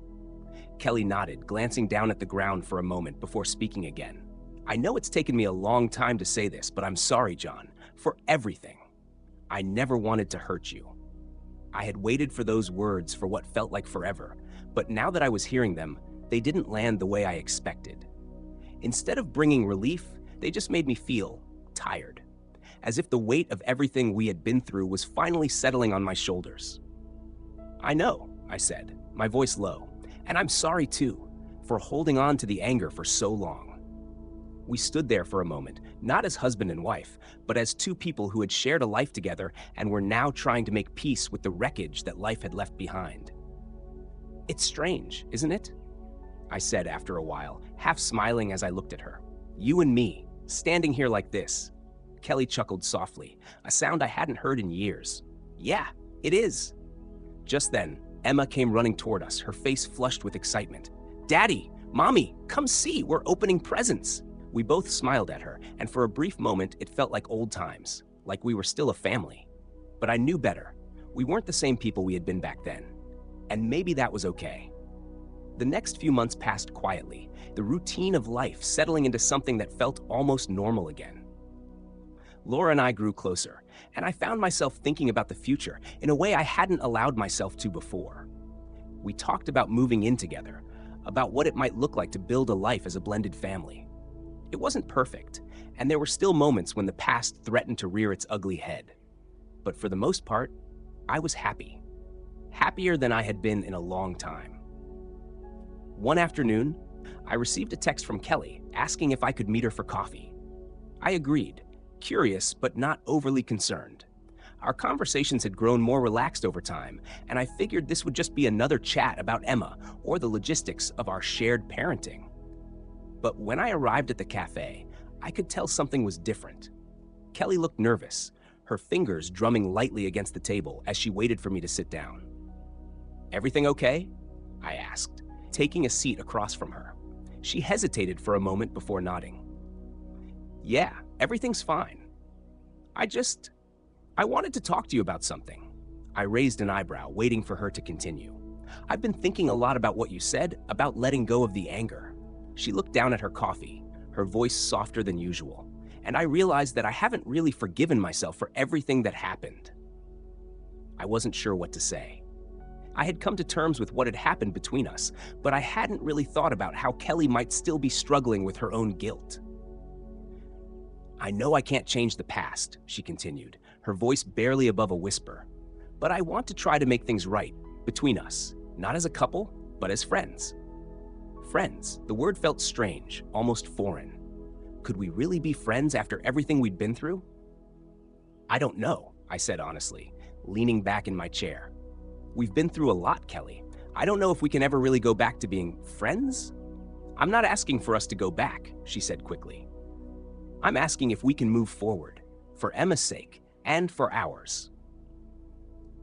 Kelly nodded, glancing down at the ground for a moment before speaking again. "I know it's taken me a long time to say this, but I'm sorry, John, for everything. I never wanted to hurt you." I had waited for those words for what felt like forever, but now that I was hearing them, they didn't land the way I expected. Instead of bringing relief, they just made me feel tired, as if the weight of everything we had been through was finally settling on my shoulders. "I know," I said, my voice low, "and I'm sorry too, for holding on to the anger for so long." We stood there for a moment, not as husband and wife, but as two people who had shared a life together and were now trying to make peace with the wreckage that life had left behind. "It's strange, isn't it?" I said after a while, half smiling as I looked at her. "You and me, standing here like this." Kelly chuckled softly, a sound I hadn't heard in years. "Yeah, it is." Just then, Emma came running toward us, her face flushed with excitement. "Daddy, Mommy, come see, we're opening presents." We both smiled at her, and for a brief moment it felt like old times, like we were still a family. But I knew better. We weren't the same people we had been back then. And maybe that was okay. The next few months passed quietly, the routine of life settling into something that felt almost normal again. Laura and I grew closer, and I found myself thinking about the future in a way I hadn't allowed myself to before. We talked about moving in together, about what it might look like to build a life as a blended family. It wasn't perfect, and there were still moments when the past threatened to rear its ugly head. But for the most part, I was happy. Happier than I had been in a long time. One afternoon, I received a text from Kelly asking if I could meet her for coffee. I agreed, curious but not overly concerned. Our conversations had grown more relaxed over time, and I figured this would just be another chat about Emma or the logistics of our shared parenting. But when I arrived at the cafe, I could tell something was different. Kelly looked nervous, her fingers drumming lightly against the table as she waited for me to sit down. "Everything okay?" I asked, taking a seat across from her. She hesitated for a moment before nodding. "Yeah, everything's fine. I wanted to talk to you about something." I raised an eyebrow, waiting for her to continue. "I've been thinking a lot about what you said, about letting go of the anger." She looked down at her coffee, her voice softer than usual, and I realized that I haven't really forgiven myself for everything that happened. I wasn't sure what to say. I had come to terms with what had happened between us, but I hadn't really thought about how Kelly might still be struggling with her own guilt. "I know I can't change the past," she continued, her voice barely above a whisper, "but I want to try to make things right between us, not as a couple, but as friends." Friends, the word felt strange, almost foreign. Could we really be friends after everything we'd been through? "I don't know," I said honestly, leaning back in my chair. "We've been through a lot, Kelly. I don't know if we can ever really go back to being friends." "I'm not asking for us to go back," she said quickly. "I'm asking if we can move forward, for Emma's sake and for ours."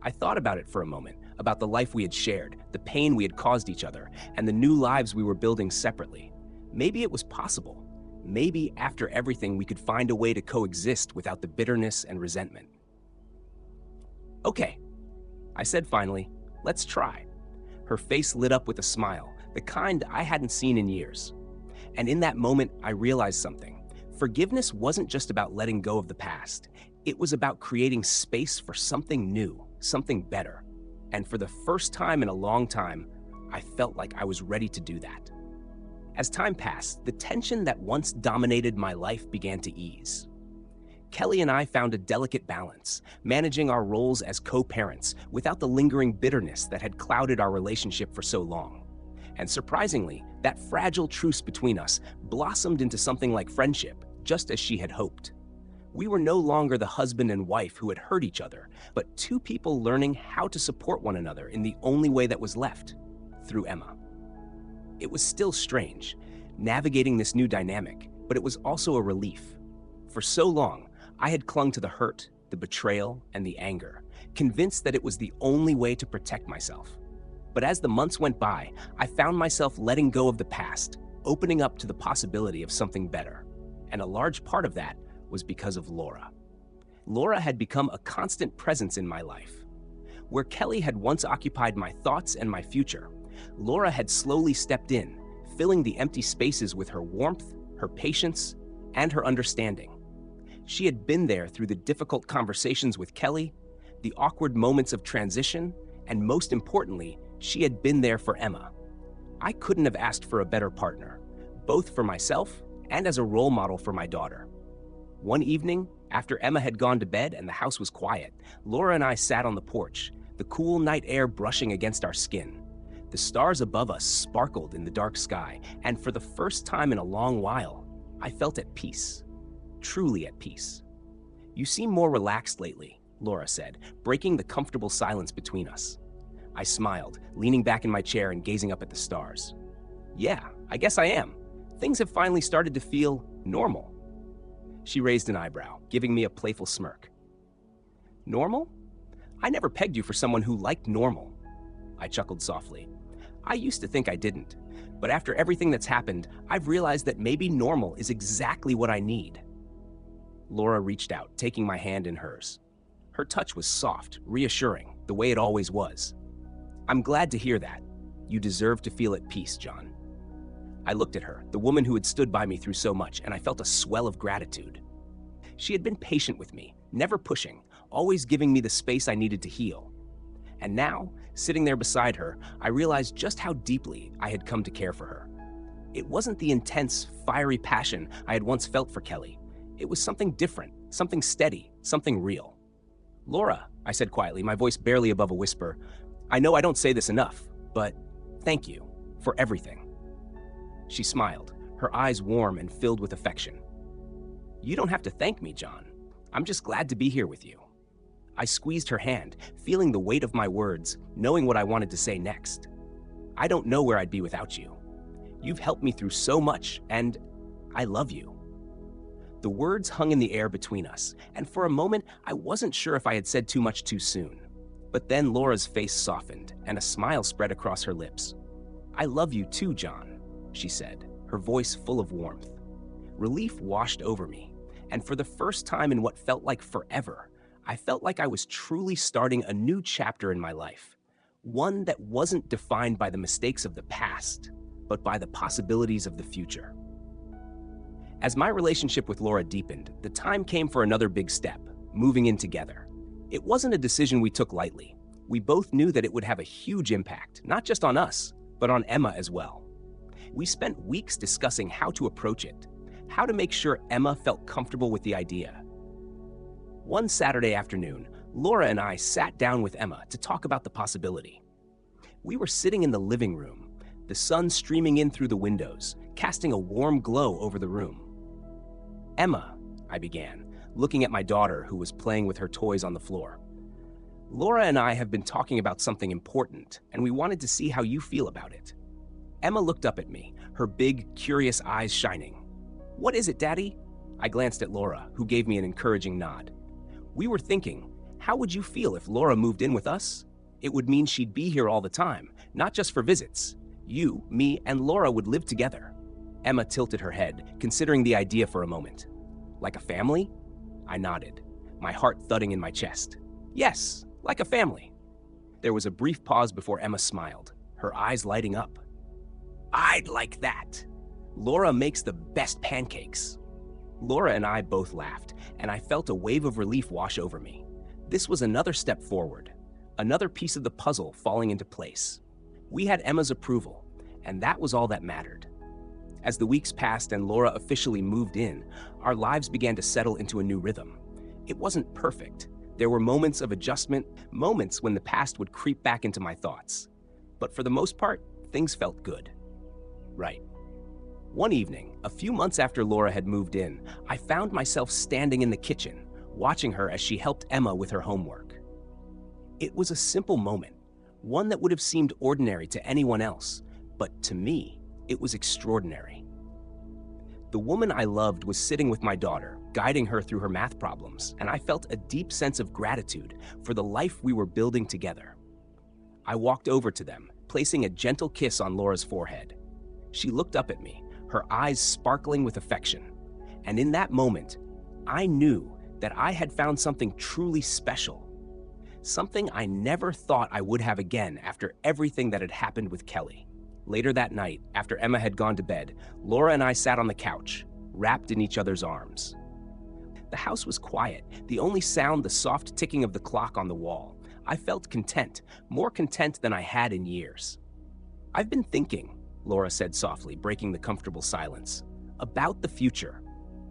I thought about it for a moment, about the life we had shared, the pain we had caused each other, and the new lives we were building separately. Maybe it was possible. Maybe after everything we could find a way to coexist without the bitterness and resentment. "Okay," I said finally, "let's try." Her face lit up with a smile, the kind I hadn't seen in years. And in that moment, I realized something. Forgiveness wasn't just about letting go of the past. It was about creating space for something new, something better. And for the first time in a long time, I felt like I was ready to do that. As time passed, the tension that once dominated my life began to ease. Kelly and I found a delicate balance, managing our roles as co-parents without the lingering bitterness that had clouded our relationship for so long. And surprisingly, that fragile truce between us blossomed into something like friendship, just as she had hoped. We were no longer the husband and wife who had hurt each other, but two people learning how to support one another in the only way that was left, through Emma. It was still strange, navigating this new dynamic, but it was also a relief. For so long, I had clung to the hurt, the betrayal, and the anger, convinced that it was the only way to protect myself. But as the months went by, I found myself letting go of the past, opening up to the possibility of something better. And a large part of that was because of Laura. Laura had become a constant presence in my life. Where Kelly had once occupied my thoughts and my future, Laura had slowly stepped in, filling the empty spaces with her warmth, her patience, and her understanding. She had been there through the difficult conversations with Kelly, the awkward moments of transition, and most importantly, she had been there for Emma. I couldn't have asked for a better partner, both for myself and as a role model for my daughter. One evening, after Emma had gone to bed and the house was quiet, Laura and I sat on the porch, the cool night air brushing against our skin. The stars above us sparkled in the dark sky, and for the first time in a long while, I felt at peace. Truly at peace. "You seem more relaxed lately," Laura said, breaking the comfortable silence between us. I smiled, leaning back in my chair and gazing up at the stars. "Yeah, I guess I am. Things have finally started to feel normal." She raised an eyebrow, giving me a playful smirk. "Normal? I never pegged you for someone who liked normal." I chuckled softly. "I used to think I didn't, but after everything that's happened, I've realized that maybe normal is exactly what I need." Laura reached out, taking my hand in hers. Her touch was soft, reassuring, the way it always was. "I'm glad to hear that. You deserve to feel at peace, John." I looked at her, the woman who had stood by me through so much, and I felt a swell of gratitude. She had been patient with me, never pushing, always giving me the space I needed to heal. And now, sitting there beside her, I realized just how deeply I had come to care for her. It wasn't the intense, fiery passion I had once felt for Kelly. It was something different, something steady, something real. "Laura," I said quietly, my voice barely above a whisper, "I know I don't say this enough, but thank you for everything." She smiled, her eyes warm and filled with affection. "You don't have to thank me, John. I'm just glad to be here with you." I squeezed her hand, feeling the weight of my words, knowing what I wanted to say next. "I don't know where I'd be without you. You've helped me through so much, and I love you." The words hung in the air between us, and for a moment, I wasn't sure if I had said too much too soon. But then Laura's face softened, and a smile spread across her lips. "I love you too, John," she said, her voice full of warmth. Relief washed over me, and for the first time in what felt like forever, I felt like I was truly starting a new chapter in my life, one that wasn't defined by the mistakes of the past, but by the possibilities of the future. As my relationship with Laura deepened, the time came for another big step, moving in together. It wasn't a decision we took lightly. We both knew that it would have a huge impact, not just on us, but on Emma as well. We spent weeks discussing how to approach it, how to make sure Emma felt comfortable with the idea. One Saturday afternoon, Laura and I sat down with Emma to talk about the possibility. We were sitting in the living room, the sun streaming in through the windows, casting a warm glow over the room. "Emma," I began, looking at my daughter who was playing with her toys on the floor. "Laura and I have been talking about something important, and we wanted to see how you feel about it." Emma looked up at me, her big, curious eyes shining. "What is it, Daddy?" I glanced at Laura, who gave me an encouraging nod. "We were thinking, how would you feel if Laura moved in with us? It would mean she'd be here all the time, not just for visits. You, me, and Laura would live together." Emma tilted her head, considering the idea for a moment. "Like a family?" I nodded, my heart thudding in my chest. "Yes, like a family." There was a brief pause before Emma smiled, her eyes lighting up. "I'd like that. Laura makes the best pancakes." Laura and I both laughed, and I felt a wave of relief wash over me. This was another step forward, another piece of the puzzle falling into place. We had Emma's approval, and that was all that mattered. As the weeks passed and Laura officially moved in, our lives began to settle into a new rhythm. It wasn't perfect. There were moments of adjustment, moments when the past would creep back into my thoughts. But for the most part, things felt good. Right. One evening, a few months after Laura had moved in, I found myself standing in the kitchen, watching her as she helped Emma with her homework. It was a simple moment, one that would have seemed ordinary to anyone else, but to me, it was extraordinary. The woman I loved was sitting with my daughter, guiding her through her math problems, and I felt a deep sense of gratitude for the life we were building together. I walked over to them, placing a gentle kiss on Laura's forehead. She looked up at me, her eyes sparkling with affection, and in that moment, I knew that I had found something truly special, something I never thought I would have again after everything that had happened with Kelly. Later that night, after Emma had gone to bed, Laura and I sat on the couch, wrapped in each other's arms. The house was quiet, the only sound the soft ticking of the clock on the wall. I felt content, more content than I had in years. "I've been thinking," Laura said softly, breaking the comfortable silence, "about the future."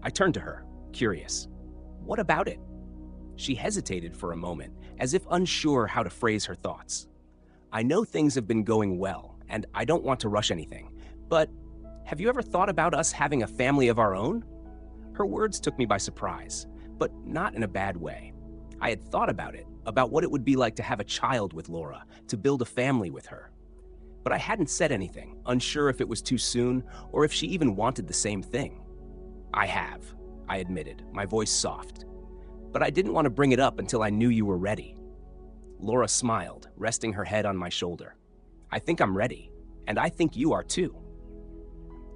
I turned to her, curious. "What about it?" She hesitated for a moment, as if unsure how to phrase her thoughts. "I know things have been going well, and I don't want to rush anything, but have you ever thought about us having a family of our own?" Her words took me by surprise, but not in a bad way. I had thought about it, about what it would be like to have a child with Laura, to build a family with her. But I hadn't said anything, unsure if it was too soon or if she even wanted the same thing. "I have," I admitted, my voice soft. "But I didn't want to bring it up until I knew you were ready." Laura smiled, resting her head on my shoulder. "I think I'm ready, and I think you are too."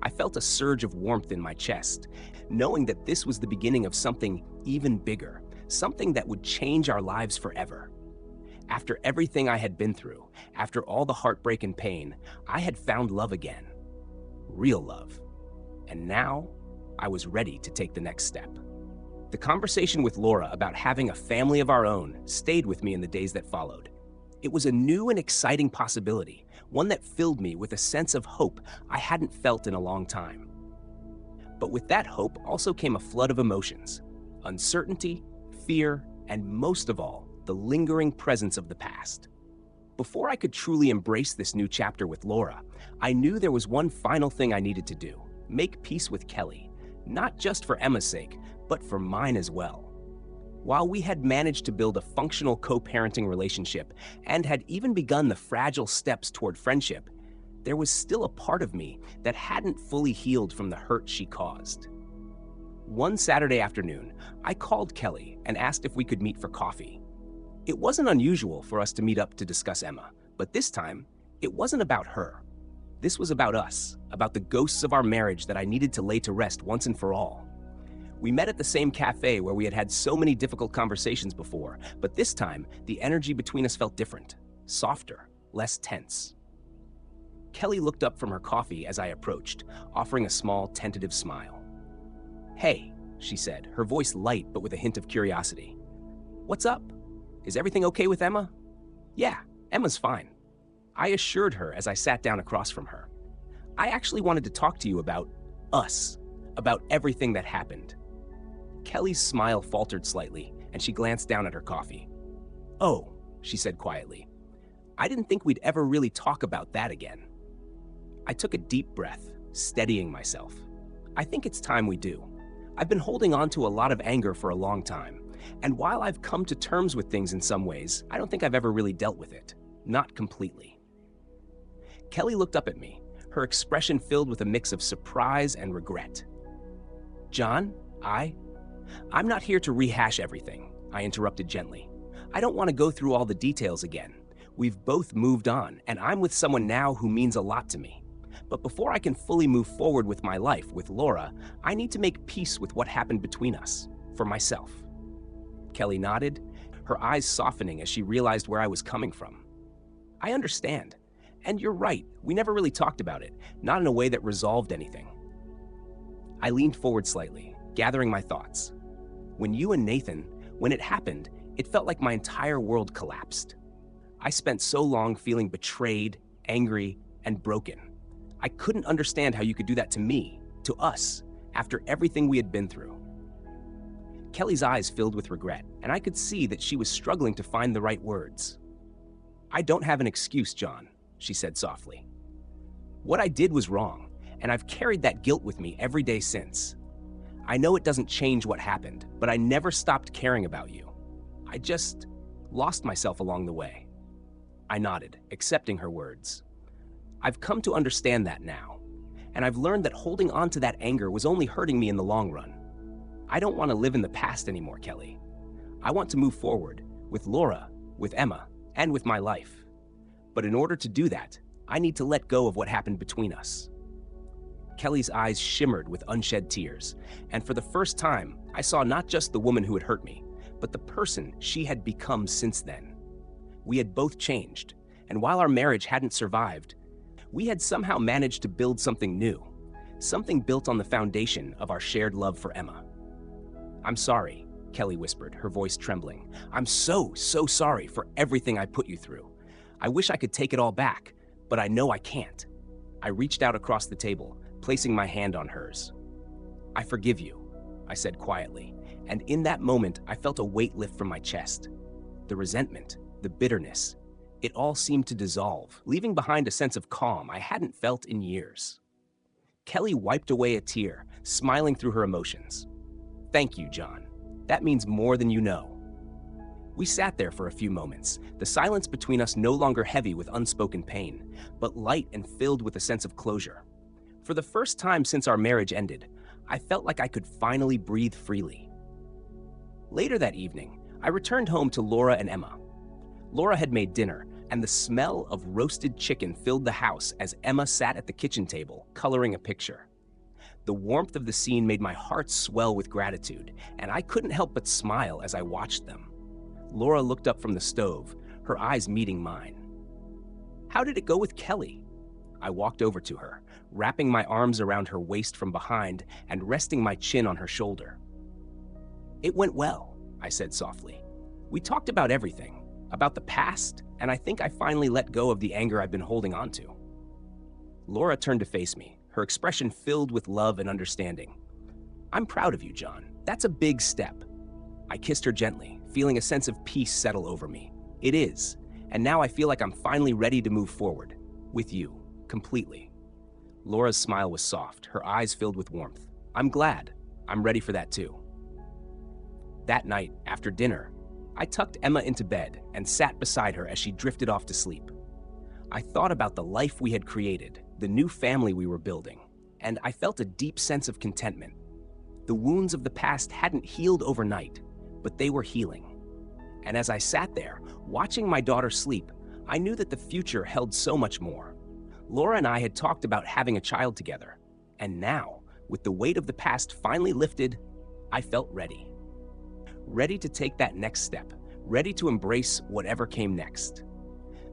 I felt a surge of warmth in my chest, knowing that this was the beginning of something even bigger, something that would change our lives forever. After everything I had been through, after all the heartbreak and pain, I had found love again. Real love. And now, I was ready to take the next step. The conversation with Laura about having a family of our own stayed with me in the days that followed. It was a new and exciting possibility, one that filled me with a sense of hope I hadn't felt in a long time. But with that hope also came a flood of emotions: uncertainty, fear, and most of all, the lingering presence of the past. Before I could truly embrace this new chapter with Laura, I knew there was one final thing I needed to do: make peace with Kelly, not just for Emma's sake, but for mine as well. While we had managed to build a functional co-parenting relationship and had even begun the fragile steps toward friendship, there was still a part of me that hadn't fully healed from the hurt she caused. One Saturday afternoon, I called Kelly and asked if we could meet for coffee. It wasn't unusual for us to meet up to discuss Emma, but this time, it wasn't about her. This was about us, about the ghosts of our marriage that I needed to lay to rest once and for all. We met at the same cafe where we had had so many difficult conversations before, but this time, the energy between us felt different, softer, less tense. Kelly looked up from her coffee as I approached, offering a small, tentative smile. "Hey," she said, her voice light but with a hint of curiosity. "What's up? Is everything okay with Emma?" "Yeah, Emma's fine," I assured her as I sat down across from her. "I actually wanted to talk to you about us, about everything that happened." Kelly's smile faltered slightly, and she glanced down at her coffee. "Oh," she said quietly. "I didn't think we'd ever really talk about that again." I took a deep breath, steadying myself. "I think it's time we do. I've been holding on to a lot of anger for a long time, and while I've come to terms with things in some ways, I don't think I've ever really dealt with it. Not completely." Kelly looked up at me, her expression filled with a mix of surprise and regret. "John, I'm not here to rehash everything," I interrupted gently. "I don't want to go through all the details again. We've both moved on, and I'm with someone now who means a lot to me. But before I can fully move forward with my life with Laura, I need to make peace with what happened between us, for myself." Kelly nodded, her eyes softening as she realized where I was coming from. "I understand. And you're right, we never really talked about it, not in a way that resolved anything." I leaned forward slightly, gathering my thoughts. When you and Nathan, when it happened, it felt like my entire world collapsed. I spent so long feeling betrayed, angry, and broken. I couldn't understand how you could do that to me, to us, after everything we had been through. Kelly's eyes filled with regret, and I could see that she was struggling to find the right words. "I don't have an excuse, John," she said softly. "What I did was wrong, and I've carried that guilt with me every day since. I know it doesn't change what happened, but I never stopped caring about you. I just lost myself along the way." I nodded, accepting her words. "I've come to understand that now, and I've learned that holding on to that anger was only hurting me in the long run. I don't want to live in the past anymore, Kelly. I want to move forward, with Laura, with Emma, and with my life. But in order to do that, I need to let go of what happened between us." Kelly's eyes shimmered with unshed tears, and for the first time, I saw not just the woman who had hurt me, but the person she had become since then. We had both changed, and while our marriage hadn't survived, we had somehow managed to build something new, something built on the foundation of our shared love for Emma. "I'm sorry," Kelly whispered, her voice trembling. "I'm so sorry for everything I put you through. I wish I could take it all back, but I know I can't." I reached out across the table, placing my hand on hers. "I forgive you," I said quietly, and in that moment I felt a weight lift from my chest. The resentment, the bitterness, it all seemed to dissolve, leaving behind a sense of calm I hadn't felt in years. Kelly wiped away a tear, smiling through her emotions. "Thank you, John. That means more than you know." We sat there for a few moments, the silence between us no longer heavy with unspoken pain, but light and filled with a sense of closure. For the first time since our marriage ended, I felt like I could finally breathe freely. Later that evening, I returned home to Laura and Emma. Laura had made dinner, and the smell of roasted chicken filled the house as Emma sat at the kitchen table, coloring a picture. The warmth of the scene made my heart swell with gratitude, and I couldn't help but smile as I watched them. Laura looked up from the stove, her eyes meeting mine. "How did it go with Kelly?" I walked over to her, wrapping my arms around her waist from behind and resting my chin on her shoulder. "It went well," I said softly. "We talked about everything, about the past, and I think I finally let go of the anger I've been holding on to." Laura turned to face me, her expression filled with love and understanding. "I'm proud of you, John. That's a big step." I kissed her gently, feeling a sense of peace settle over me. "It is, and now I feel like I'm finally ready to move forward, with you, completely." Laura's smile was soft, her eyes filled with warmth. "I'm glad. I'm ready for that too." That night, after dinner, I tucked Emma into bed and sat beside her as she drifted off to sleep. I thought about the life we had created, the new family we were building, and I felt a deep sense of contentment. The wounds of the past hadn't healed overnight, but they were healing. And as I sat there, watching my daughter sleep, I knew that the future held so much more. Laura and I had talked about having a child together, and now, with the weight of the past finally lifted, I felt ready. Ready to take that next step, ready to embrace whatever came next.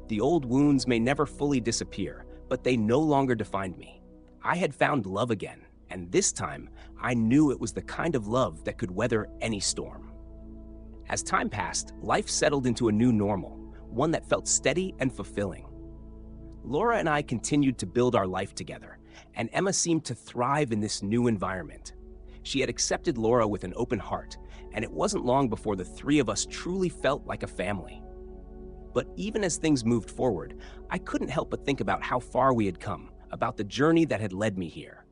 The old wounds may never fully disappear, but they no longer defined me. I had found love again, and this time, I knew it was the kind of love that could weather any storm. As time passed, life settled into a new normal, one that felt steady and fulfilling. Laura and I continued to build our life together, and Emma seemed to thrive in this new environment. She had accepted Laura with an open heart, and it wasn't long before the three of us truly felt like a family. But even as things moved forward, I couldn't help but think about how far we had come, about the journey that had led me here.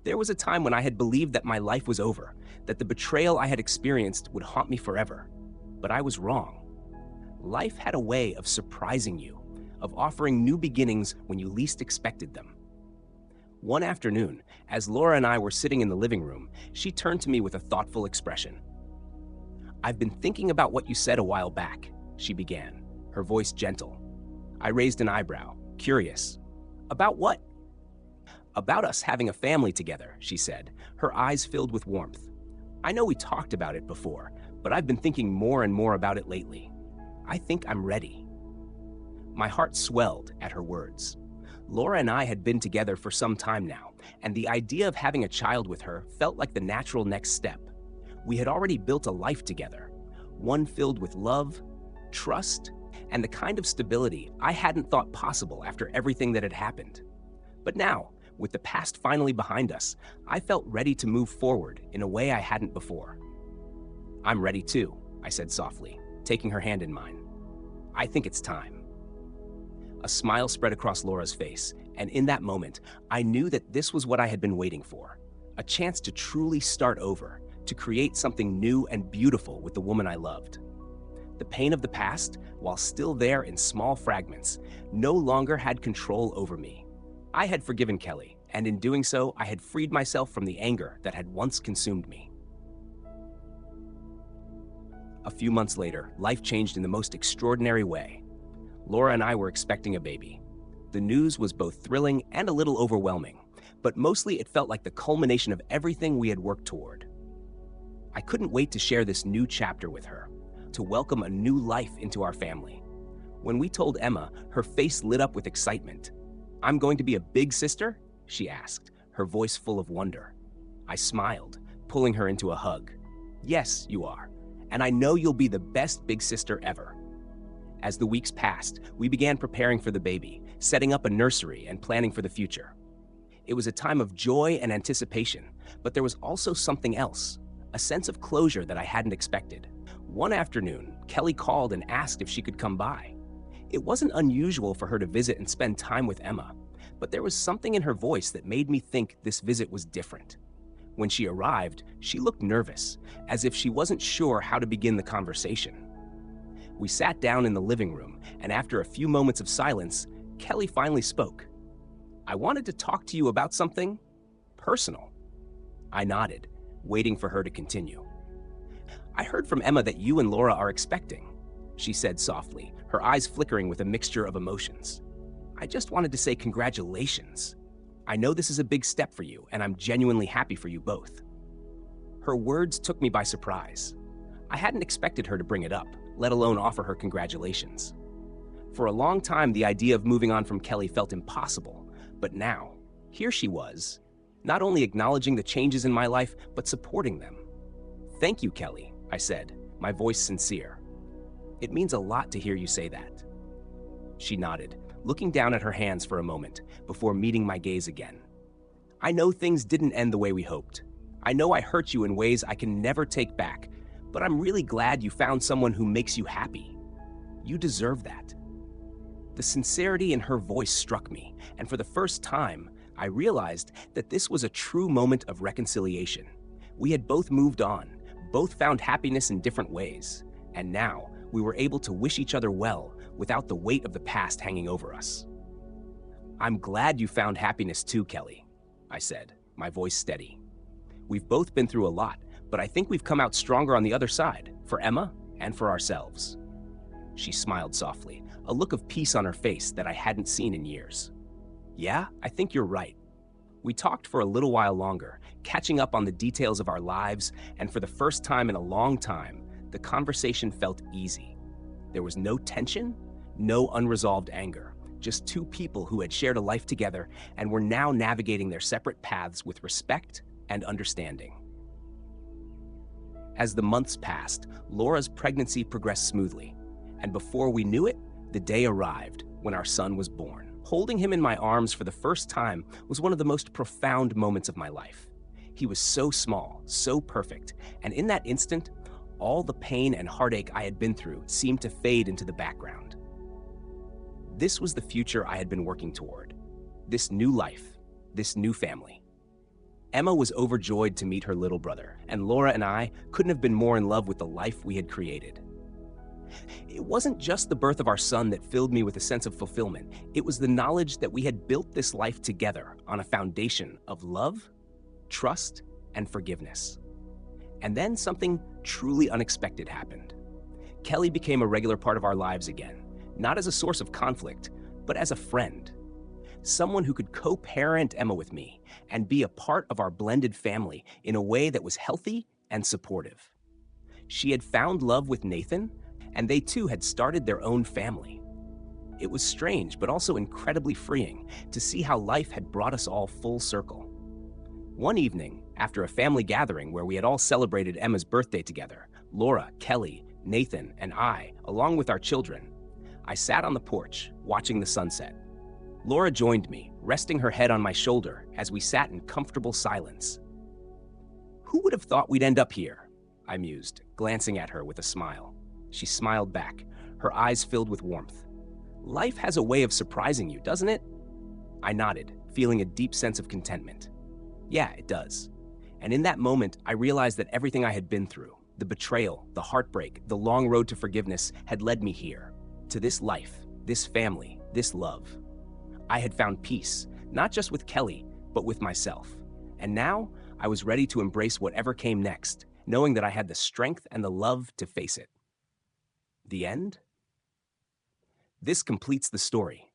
There was a time when I had believed that my life was over, that the betrayal I had experienced would haunt me forever. But I was wrong. Life had a way of surprising you, of offering new beginnings when you least expected them. One afternoon, as Laura and I were sitting in the living room, she turned to me with a thoughtful expression. "I've been thinking about what you said a while back," she began, her voice gentle. I raised an eyebrow, curious. "About what?" "About us having a family together," she said, her eyes filled with warmth. "I know we talked about it before, but I've been thinking more and more about it lately. I think I'm ready." My heart swelled at her words. Laura and I had been together for some time now. and the idea of having a child with her felt like the natural next step. We had already built a life together, one filled with love, trust, and the kind of stability I hadn't thought possible after everything that had happened. But now, with the past finally behind us, I felt ready to move forward in a way I hadn't before. "I'm ready too," I said softly, taking her hand in mine. "I think it's time." A smile spread across Laura's face, and in that moment, I knew that this was what I had been waiting for, a chance to truly start over, to create something new and beautiful with the woman I loved. The pain of the past, while still there in small fragments, no longer had control over me. I had forgiven Kelly, and in doing so, I had freed myself from the anger that had once consumed me. A few months later, life changed in the most extraordinary way. Laura and I were expecting a baby. The news was both thrilling and a little overwhelming, but mostly it felt like the culmination of everything we had worked toward. I couldn't wait to share this new chapter with her, to welcome a new life into our family. When we told Emma, her face lit up with excitement. "I'm going to be a big sister?" she asked, her voice full of wonder. I smiled, pulling her into a hug. "Yes, you are, and I know you'll be the best big sister ever." As the weeks passed, we began preparing for the baby, setting up a nursery and planning for the future. It was a time of joy and anticipation, but there was also something else, a sense of closure that I hadn't expected. One afternoon, Kelly called and asked if she could come by. It wasn't unusual for her to visit and spend time with Emma, but there was something in her voice that made me think this visit was different. When she arrived, she looked nervous, as if she wasn't sure how to begin the conversation. We sat down in the living room, and after a few moments of silence, Kelly finally spoke. "I wanted to talk to you about something personal." I nodded, waiting for her to continue. "I heard from Emma that you and Laura are expecting," she said softly, her eyes flickering with a mixture of emotions. "I just wanted to say congratulations. I know this is a big step for you, and I'm genuinely happy for you both." Her words took me by surprise. I hadn't expected her to bring it up, let alone offer her congratulations. For a long time, the idea of moving on from Kelly felt impossible, but now, here she was, not only acknowledging the changes in my life, but supporting them. "Thank you, Kelly," I said, my voice sincere. "It means a lot to hear you say that." She nodded, looking down at her hands for a moment before meeting my gaze again. "I know things didn't end the way we hoped. I know I hurt you in ways I can never take back, but I'm really glad you found someone who makes you happy. You deserve that." The sincerity in her voice struck me, and for the first time, I realized that this was a true moment of reconciliation. We had both moved on, both found happiness in different ways, and now we were able to wish each other well without the weight of the past hanging over us. "I'm glad you found happiness too, Kelly," I said, my voice steady. "We've both been through a lot, but I think we've come out stronger on the other side, for Emma and for ourselves." She smiled softly, a look of peace on her face that I hadn't seen in years. "Yeah, I think you're right." We talked for a little while longer, catching up on the details of our lives, and for the first time in a long time, the conversation felt easy. There was no tension, no unresolved anger, just two people who had shared a life together and were now navigating their separate paths with respect and understanding. As the months passed, Laura's pregnancy progressed smoothly, and before we knew it, the day arrived when our son was born. Holding him in my arms for the first time was one of the most profound moments of my life. He was so small, so perfect, and in that instant, all the pain and heartache I had been through seemed to fade into the background. This was the future I had been working toward. This new life, this new family. Emma was overjoyed to meet her little brother, and Laura and I couldn't have been more in love with the life we had created. It wasn't just the birth of our son that filled me with a sense of fulfillment. It was the knowledge that we had built this life together on a foundation of love, trust, and forgiveness. And then something truly unexpected happened. Kelly became a regular part of our lives again, not as a source of conflict, but as a friend. Someone who could co-parent Emma with me and be a part of our blended family in a way that was healthy and supportive. She had found love with Nathan, and they too had started their own family. It was strange, but also incredibly freeing to see how life had brought us all full circle. One evening, after a family gathering where we had all celebrated Emma's birthday together, Laura, Kelly, Nathan, and I, along with our children, I sat on the porch, watching the sunset. Laura joined me, resting her head on my shoulder as we sat in comfortable silence. "Who would have thought we'd end up here?" I mused, glancing at her with a smile. She smiled back, her eyes filled with warmth. "Life has a way of surprising you, doesn't it?" I nodded, feeling a deep sense of contentment. "Yeah, it does." And in that moment, I realized that everything I had been through, the betrayal, the heartbreak, the long road to forgiveness, had led me here, to this life, this family, this love. I had found peace, not just with Kelly, but with myself. And now, I was ready to embrace whatever came next, knowing that I had the strength and the love to face it. The end? This completes the story.